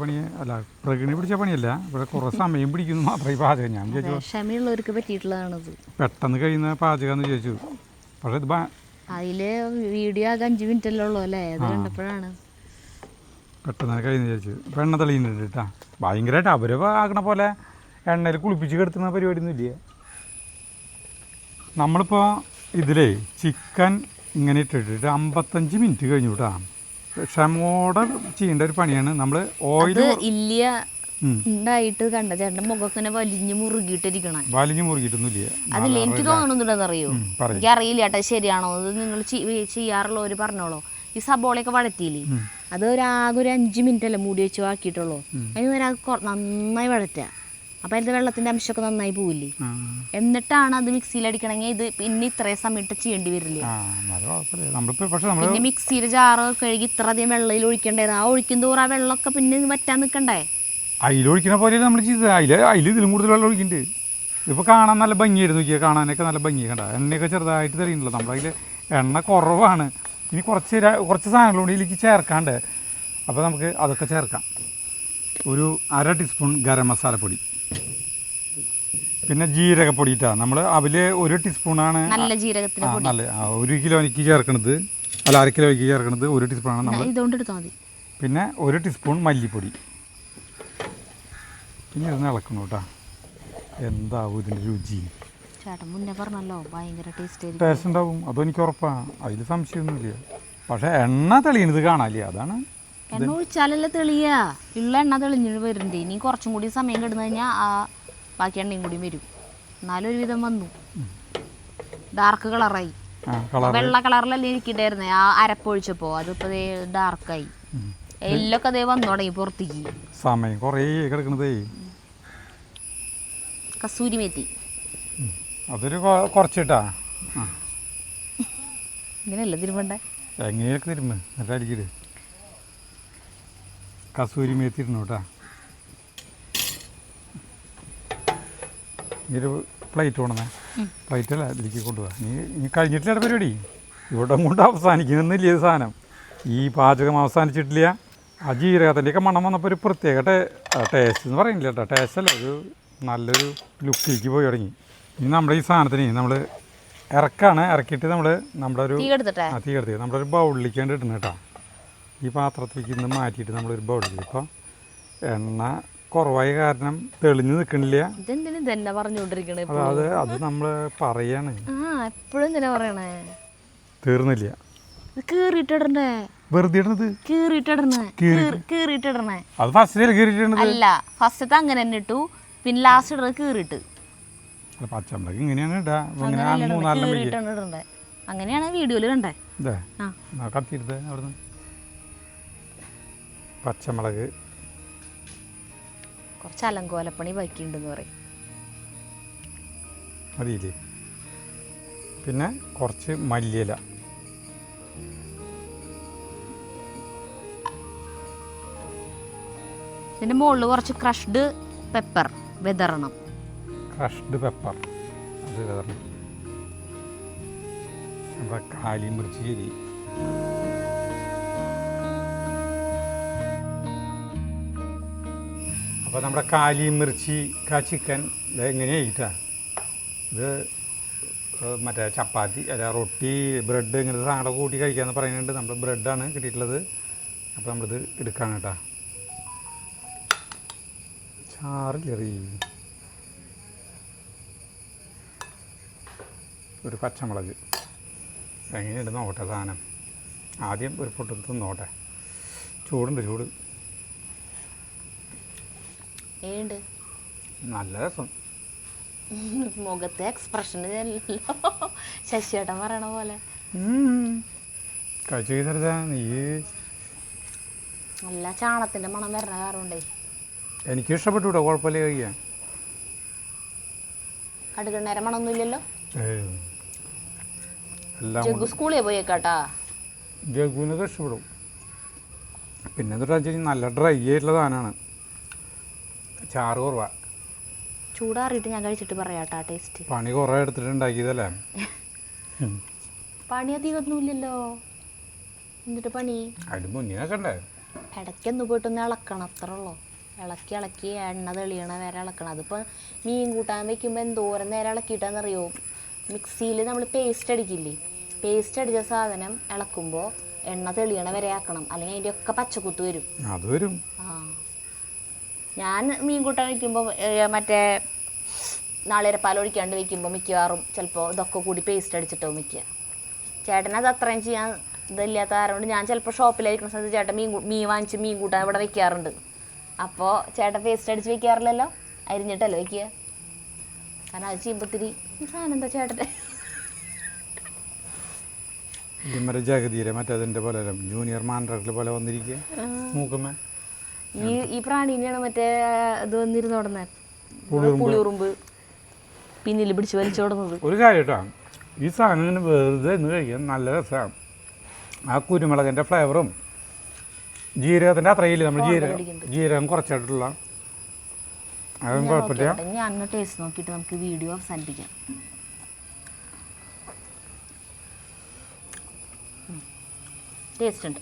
പണിയല്ല, ഇവിടെ കുറേ സമയം പിടിക്കുന്നു മാത്രമേ ഈ പാചകം. ഞാൻ ക്ഷമയുള്ളവർക്ക് പറ്റിയിട്ടുള്ളതാണത്, പെട്ടെന്ന് കഴിയുന്ന പാചകം എന്ന് ചോദിച്ചു. പക്ഷേ ഇത് അതില് വീഡിയോ ആകെ 5 മിനിറ്റ് അല്ലേ ഉള്ളൂ അല്ലേ? അത് കണ്ടപ്പോഴാണ് പെട്ടെന്ന് കഴിയുന്ന ചോദിച്ചു. ഇപ്പം എണ്ണ തെളിയുന്നുണ്ട് കേട്ടോ ഭയങ്കരമായിട്ട്. അവർ ആകണ പോലെ എണ്ണയിൽ കുളിപ്പിച്ച് കെടുത്തുന്ന പരിപാടിയൊന്നും ഇല്ല. നമ്മളിപ്പോൾ ഇതിലേ ചിക്കൻ ഇങ്ങനെ ഇട്ടിട്ട് 55 മിനിറ്റ് കഴിഞ്ഞു കേട്ടോ. ക്ഷമോടെ ചെയ്യേണ്ട ഒരു പണിയാണ്. നമ്മൾ ഓയിൽ ഇല്ല ഉണ്ടായിട്ട് കണ്ട ചേട്ടൻ്റെ മുഖങ്ങനെ വലിഞ്ഞു മുറുകിയിട്ടൊന്നുമില്ല. അതില്ല എനിക്ക് തോന്നണമെന്നുണ്ടെന്നറിയോ? എനിക്ക് അറിയില്ല ചേട്ടാ ശരിയാണോ അത് നിങ്ങൾ ചെയ്യാറുള്ളവർ പറഞ്ഞോളൂ. ഈ സബോളയൊക്കെ വഴറ്റിയില്ലേ, അത് ആകെ ഒരു 5 മിനിറ്റ് അല്ലേ മൂടി വെച്ച് ആക്കിയിട്ടുള്ളൂ. അതിന് ഒരാൾക്ക് നന്നായി വഴറ്റുക. അപ്പോൾ അതിൻ്റെ വെള്ളത്തിൻ്റെ അംശമൊക്കെ നന്നായി പോവില്ലേ. എന്നിട്ടാണ് അത് മിക്സിയിൽ അടിക്കണമെങ്കിൽ ഇത് പിന്നെ ഇത്രയും സമയത്ത് ചെയ്യേണ്ടി വരില്ല. പിന്നെ മിക്സിയിൽ ജാറ് കഴുകി ഇത്ര അധികം വെള്ളയിൽ ഒഴിക്കേണ്ടത്. ആ ഒഴിക്കും തോറും ആ വെള്ളമൊക്കെ പിന്നെ വറ്റാൻ നിൽക്കണ്ടേ. അതിലൊഴിക്കണ പോലെ നമ്മൾ ചെയ്തത്. അതിൽ ഇതിലും കൂടുതൽ വെള്ളം ഒഴിക്കുന്നുണ്ട്. ഇപ്പോൾ കാണാൻ നല്ല ഭംഗിയായിരുന്നു. നോക്കിയാൽ കാണാനൊക്കെ നല്ല ഭംഗി കണ്ട. എണ്ണയൊക്കെ ചെറുതായിട്ട് തെളിയുന്നുള്ളൂ. നമ്മളതിൽ എണ്ണ കുറവാണ്. ഇനി കുറച്ച് സാധനങ്ങളുണ്ട് ഇതിലേക്ക് ചേർക്കാണ്ട്. അപ്പോൾ നമുക്ക് അതൊക്കെ ചേർക്കാം. ഒരു 1/2 ടീസ്പൂൺ ഗരം മസാലപ്പൊടി, പിന്നെ ജീരകപ്പൊടി ഇട്ടാണ് നമ്മൾ. അതിൽ 1 ടീസ്പൂണാണ് നല്ല ജീരകത്തിന് നല്ല 1 കിലോയ്ക്ക് ചേർക്കണത്. അല്ല 1/2 കിലോയ്ക്ക് ചേർക്കണത് 1 ടീസ്പൂണാണ് നമ്മൾ. പിന്നെ 1 ടീസ്പൂൺ മല്ലിപ്പൊടി. പിന്നെ ഇതൊന്ന് ഇളക്കണം കേട്ടോ. എന്താവും ഇതിൻ്റെ രുചി? ചേട്ടൻ മുന്നേ പറഞ്ഞല്ലോ ഭയങ്കര ടേസ്റ്റ് ഉണ്ടാവും. അതെനിക്ക് ഉറപ്പാണ്, അതിൽ സംശയമൊന്നുമില്ല. പക്ഷേ എണ്ണ തെളിയണത് കാണാല്ലേ, അതാണ്. എണ്ണ ഒഴിച്ചാലല്ലേ തെളിയാ. ഉള്ള എണ്ണ തെളിഞ്ഞിട്ട് വരുന്നുണ്ട്. ഇനി കുറച്ചും കൂടി സമയം കിടന്നു കഴിഞ്ഞാൽ ആ ബാക്കി എണ്ണയും കൂടി വരും. എന്നാലും ഒരുവിധം വന്നു. ഡാർക്ക് കളറായി. വെള്ള കളറിലല്ലേ ഇരിക്കണ്ടായിരുന്നേ ആ അരപ്പൊഴിച്ചപ്പോ. അതിപ്പോ ഡാർക്കായി. എല്ലൊക്കെ അതേ വന്നു തുടങ്ങി പുറത്തേക്ക്. സമയം കുറേ കിടക്കണതേ. കസൂരി മേത്തി അതൊരു കുറച്ചിട്ടാ. ഇങ്ങനെയല്ല തിരുമ്പണ്ടേ. എങ്ങനെയൊക്കെ തിരുമ്പ് എന്നിട്ടായിരിക്കും. കസൂരി മേത്തി ഇടണം കേട്ടാ. ഇനി പ്ലേറ്റ് കൊണ്ടുവന്നേ. പ്ലേറ്റല്ല ഇതിലേക്ക് കൊണ്ടുപോകാം. ഇനി കഴിഞ്ഞിട്ടില്ല പരിപാടി. ഇവിടെ കൊണ്ട് അവസാനിക്കുന്നില്ല ഈ സാധനം. ഈ പാചകം അവസാനിച്ചിട്ടില്ല. ആ ജീരകത്തിൻ്റെയൊക്കെ മണം വന്നപ്പോൾ ഒരു പ്രത്യേക ടേസ്റ്റ് എന്ന് പറയുന്നില്ല കേട്ടോ. ടേസ്റ്റ് അല്ല, ഒരു നല്ലൊരു ലുക്കിലേക്ക് പോയി തുടങ്ങി. ഇനി നമ്മുടെ ഈ സാധനത്തിന് നമ്മൾ ഇറക്കിയിട്ട് നമ്മുടെ ഒരു തീ കെടുത്തി നമ്മുടെ ഒരു ബൗളിലേക്ക് ഇടണം കേട്ടോ. ഈ പാത്രത്തിലേക്ക് ഇന്ന് മാറ്റിയിട്ട് നമ്മളൊരു ബൗളിലേക്ക്. ഇപ്പോൾ എണ്ണ കുറവായ കാരണം തെളിഞ്ഞ് നിൽക്കണില്ല. അതായത് അത് നമ്മൾ പറയാണ്. തീർന്നില്ല. വെറുതെ ഇടണത് അത് അല്ല, ഫസ്റ്റത്തെ അങ്ങനെ തന്നെ ഇട്ടു. പിന്നെ ലാസ്റ്റ് ഇടുന്നത് കീറിട്ട്. പച്ചമുളക് ഇങ്ങനെയാണ് ഇടാ. അങ്ങനെയാണ് വീഡിയോയില് കണ്ടേ. കത്തിയെടുത്ത് അവിടുന്ന് പച്ചമുളക് കുറച്ച് അലങ്കോലപ്പണി ബാക്കിയുണ്ടെന്ന് പറയും. മതിയില്ലേ? പിന്നെ കുറച്ച് മല്ലിയില. ഇതിൻ്റെ മുകളിൽ കുറച്ച് ക്രഷ്ഡ് പെപ്പർ വിതറണം. ക്രഷ്ഡ് പെപ്പർ അത് വിതറണം. നമ്മുടെ കാലിമിർച്ചി. അപ്പോൾ നമ്മുടെ കാലിമിർച്ചി ചിക്കൻ എങ്ങനെയായിട്ടാ ഇത് മറ്റേ ചപ്പാത്തി അല്ല റൊട്ടി ബ്രെഡ് ഇങ്ങനത്തെ സാധനം കൂട്ടി കഴിക്കാമെന്ന് പറയുന്നുണ്ട്. നമ്മൾ ബ്രെഡാണ് കിട്ടിയിട്ടുള്ളത്. അപ്പോൾ നമ്മളിത് എടുക്കാം കേട്ടോ. ചാറിലെറി ഒരു പച്ചമുളക്. എങ്ങനെയുണ്ട് നോക്കട്ടെ സാധനം. ആദ്യം ഒരു പൊട്ട് തിന്നോട്ടെ. ചൂടുണ്ട്, ചൂട്. നല്ല രസം. മുഖത്തെ എക്സ്പ്രഷൻ ശശിയേട്ടൻ പറയണ പോലെ കഴിച്ചു കഴിഞ്ഞാ നീ നല്ല ചാണത്തിന്റെ മണം വരണ കാറുണ്ടേ. എനിക്ക് ഇഷ്ടപ്പെട്ടു കേട്ടോ. കുഴപ്പമില്ല കഴിക്കാൻ. കടുകണ്ണേരം മണമൊന്നുമില്ലല്ലോ. എല്ലാം സ്കൂളിൽ പോയേക്കാട്ടാ. ജഗുവിനൊക്കെ ഇഷ്ടപ്പെടും. പിന്നെ എന്താ വെച്ചാൽ നല്ല ഡ്രൈ ആയിട്ടുള്ള സാധനമാണ്. ചാറ് കുറവാ. ചൂടാറിയിട്ട് ഞാൻ കഴിച്ചിട്ട് പറയാട്ടാ ടേസ്റ്റ്. പണി കുറേ എടുത്തിട്ട് ഉണ്ടാക്കിയതല്ലേ. പണി അധികമൊന്നുമില്ലല്ലോ. എന്നിട്ട് പണി അതിന് മുന്നേ ഉണ്ടേ. ഇടയ്ക്കൊന്ന് പോയിട്ടൊന്ന് ഇളക്കണം, അത്ര ഉള്ളൂ. ഇളക്കി എണ്ണ തെളിയണ വരെ ഇളക്കണം. അതിപ്പോൾ മീൻ കൂട്ടാൻ വെക്കുമ്പോൾ എന്തോരം നേരം ഇളക്കിയിട്ടാണെന്നറിയോ? മിക്സിയിൽ നമ്മൾ പേസ്റ്റ് അടിക്കില്ലേ, പേസ്റ്റ് അടിച്ച സാധനം ഇളക്കുമ്പോൾ എണ്ണ തെളിയണ വരെ ആക്കണം. അല്ലെങ്കിൽ അതിൻ്റെ ഒക്കെ പച്ചക്കുത്ത് വരും. അത് വരും. ഞാൻ മീൻ കൂട്ടാൻ വയ്ക്കുമ്പോൾ മറ്റേ നാളികേരപ്പാൽ ഒഴിക്കാണ്ട് വയ്ക്കുമ്പോൾ മിക്കവാറും ചിലപ്പോൾ ഇതൊക്കെ കൂടി പേസ്റ്റ് അടിച്ചിട്ടാവും വയ്ക്കുക. ചേട്ടനത് അത്രയും ചെയ്യാൻ ഇതില്ലാത്ത കാരണം കൊണ്ട് ഞാൻ ചിലപ്പോൾ ഷോപ്പിലായിരിക്കുന്ന സമയത്ത് ചേട്ടൻ മീൻ വാങ്ങിച്ച് മീൻ കൂട്ടാൻ ഇവിടെ വെക്കാറുണ്ട്. അപ്പോൾ ചേട്ടൻ പേസ്റ്റ് അടിച്ച് വെക്കാറില്ലല്ലോ, അരിഞ്ഞിട്ടല്ലോ വയ്ക്കുക. കാരണം അത് ചെയ്യുമ്പോൾ ഇത്തിരി സാധനം എന്താ ചേട്ടൻ്റെ ജഗതിയിലെ മറ്റേതിൻ്റെ പോലെ ജൂനിയർ മാൻഡ്രക്കിൽ പോലെ വന്നിരിക്കുക മൂക്കമ്മ. ഈ പ്രാണീനെയാണ് മറ്റേ ഇത് വന്നിരുന്നു ഉടനെ പുളിയുറുമ്പ് പിന്നിൽ പിടിച്ച് വലിച്ചോടുന്നത്. ഒരു കാര്യം കേട്ടോ, ഈ സാധനം ഇങ്ങനെ വെറുതെ ഇന്ന് കഴിക്കാൻ നല്ല രസമാണ്. ആ കുരുമുളകിൻ്റെ ഫ്ലേവറും ജീരകത്തിൻ്റെ അത്രയില്ല, നമ്മൾ ജീരകം കുറച്ചിട്ടുള്ള അതും കുഴപ്പമില്ല. ഞാൻ ടേസ്റ്റ് നോക്കിയിട്ട് നമുക്ക് വീഡിയോ അവസാനിപ്പിക്കാം. ടേസ്റ്റ് ഉണ്ട്.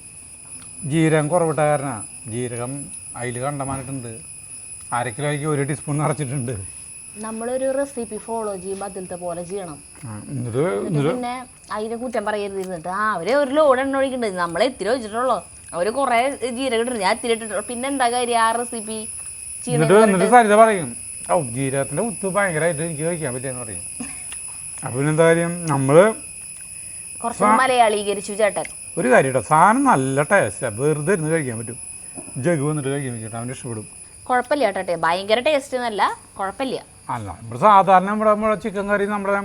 ജീരകം കുറവിട്ട കാരണമാണ്. ജീരകം അതിൽ കണ്ടമാനിട്ടുണ്ട്. 1/2 കിലോയ്ക്ക് 1 ടീസ്പൂൺ നിറച്ചിട്ടുണ്ട്. നമ്മളൊരു റെസിപ്പി ഫോളോ ചെയ്യുമ്പോൾ അതിലത്തെ പോലെ ചെയ്യണം. എന്നിട്ട് പിന്നെ അതിനെ കുറ്റം പറയരുതിരുന്നിട്ട് അവര് ഒരു ലോഡ് എണ്ണ ഒഴിക്കുന്നുണ്ട്, നമ്മളെ ഇത്തിരി വെച്ചിട്ടുള്ളൂ, അവര് കുറെ ജീരകം ഇട്ടിട്ട് ഞാൻ ഇത്തിരി ഇട്ടിട്ടുള്ളൂ. പിന്നെ എന്താ കാര്യം ആ റെസിപ്പി? എന്നിട്ട് സരിത പറയും, ഓ ജീരകത്തിൻ്റെ ഉത്ത് ഭയങ്കരമായിട്ട് എനിക്ക് കഴിക്കാൻ പറ്റിയെന്ന് പറയും. അപ്പം പിന്നെന്താ കാര്യം, നമ്മൾ കുറച്ച് മലയാളീകരിച്ചു ചേട്ടൻ. ഒരു കാര്യം കേട്ടോ, സാധനം നല്ല ടേസ്റ്റാണ്, വെറുതെ ഇരുന്ന് കഴിക്കാൻ പറ്റും. ജഗ് വന്നിട്ട് കഴിക്കാൻ പറ്റും, അവന് ഇഷ്ടപ്പെടും. കുഴപ്പമില്ല കേട്ടെ, ഭയങ്കര ടേസ്റ്റ് എന്നല്ല, കുഴപ്പമില്ല. അല്ല നമ്മൾ സാധാരണ നമ്മുടെ ചിക്കൻ കറി നമ്മുടെ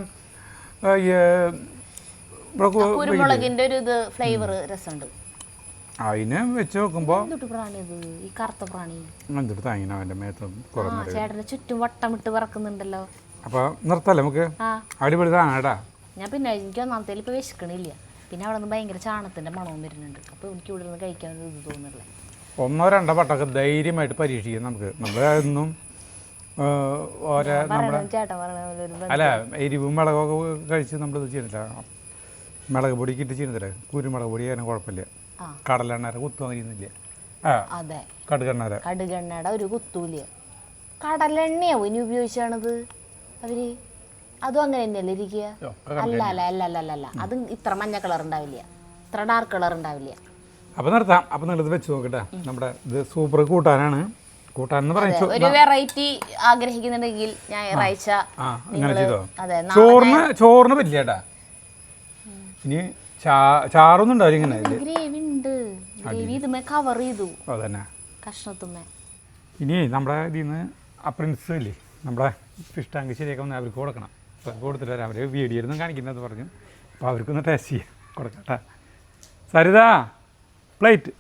കുരുമുളകിന്റെ ഒരു ഇത് ഫ്ലേവർ രസമുണ്ട്. അതിനെ വെച്ച് നോക്കുമ്പോൾ എന്തൊട്ട് പ്രാണി ഇത്, ഈ കറുത്ത പ്രാണി എന്തൊട്ട് താങ്ങിന അവൻ്റെ മേത്ത് കുറഞ്ഞ ചേട്ടന് ചുറ്റും വട്ടമിട്ട് പറക്കുന്നുണ്ടല്ലോ. അപ്പോൾ നിർത്തല്ലേ നമുക്ക്? അടിപൊളി താങ്ങാടാ. ഞാൻ പിന്നെ എനിക്ക് ഒന്നാമത്തേൽ ഇപ്പൊ വിശക്കണില്ല, പിന്നെ അവിടെ നിന്ന് ഭയങ്കര ചാണത്തിന്റെ മണവും വരുന്നുണ്ട്. അപ്പൊ എനിക്ക് ഇവിടെ നിന്ന് കഴിക്കാൻ ഒരു ഇത് തോന്നുന്നില്ല. 1-2 വട്ടമൊക്കെ ധൈര്യമായിട്ട് പരീക്ഷിക്കാം നമുക്ക്. നമ്മളൊന്നും ഓരോ നമ്മുടെ അല്ല എരിവും മുളകൊക്കെ കഴിച്ച് നമ്മളിത് ചെയ്യുന്നില്ല. മുളക് പൊടിക്ക് ഇട്ട് ചെയ്യുന്നില്ല, കുരുമുളക് പൊടി അതിന് കുഴപ്പമില്ല. കടലെണ്ണ കുത്തും അങ്ങനെയൊന്നുമില്ല. അതെ, കടുകെണ്ണയുടെ ഒരു കുത്തൂല. കടലെണ്ണയാവും ഇനി ഉപയോഗിച്ചാണത് അവര്, അതും അങ്ങനെ തന്നെയല്ലേ ഇരിക്കുക? അല്ല അല്ല അല്ല അല്ല അല്ല അല്ല, അത് ഇത്ര മഞ്ഞ കളർ ഉണ്ടാവില്ല, ഇത്ര ഡാർക്ക് കളർ ഉണ്ടാവില്ല. അപ്പം നിർത്താം. അപ്പം നിങ്ങളിത് വെച്ച് നോക്കട്ടെ. നമ്മുടെ ഇത് സൂപ്പർ കൂട്ടാനാണ്. കൂട്ടാനെന്ന് പറയുന്നത് ഒരു വെറൈറ്റി ആഗ്രഹിക്കുന്നുണ്ടെങ്കിൽ ഞായറാഴ്ച അങ്ങനെ ചെയ്തോ. ചോറിന് പറ്റില്ല കേട്ടാ. ഇനി ചാറൊന്നും ഉണ്ടാവില്ല. ഇങ്ങനെ ഗ്രേവി ഉണ്ട്, ഗ്രേവി ഇതുമേ കവർ ചെയ്തു അതന്നെ കഷ്ണത്തുമ്മേ. ഇനി നമ്മുടെ ഇതിൽ നിന്ന് ആ പ്രിൻസ് ഇല്ലേ, നമ്മുടെ ഫിഷ് ടാങ്ക് ശരിയൊക്കെ ഒന്ന് അവർക്ക് കൊടുക്കണം. അപ്പോൾ അവർക്ക് കൊടുത്തിട്ട് വരാം. അവർ വീഡിയോയിലൊന്നും കാണിക്കുന്നത് പറഞ്ഞു. അപ്പോൾ അവർക്കൊന്ന് ടേസ്റ്റ് ചെയ്യാം, കൊടുക്കാം കേട്ടോ. സരിത പ്ലേറ്റ്.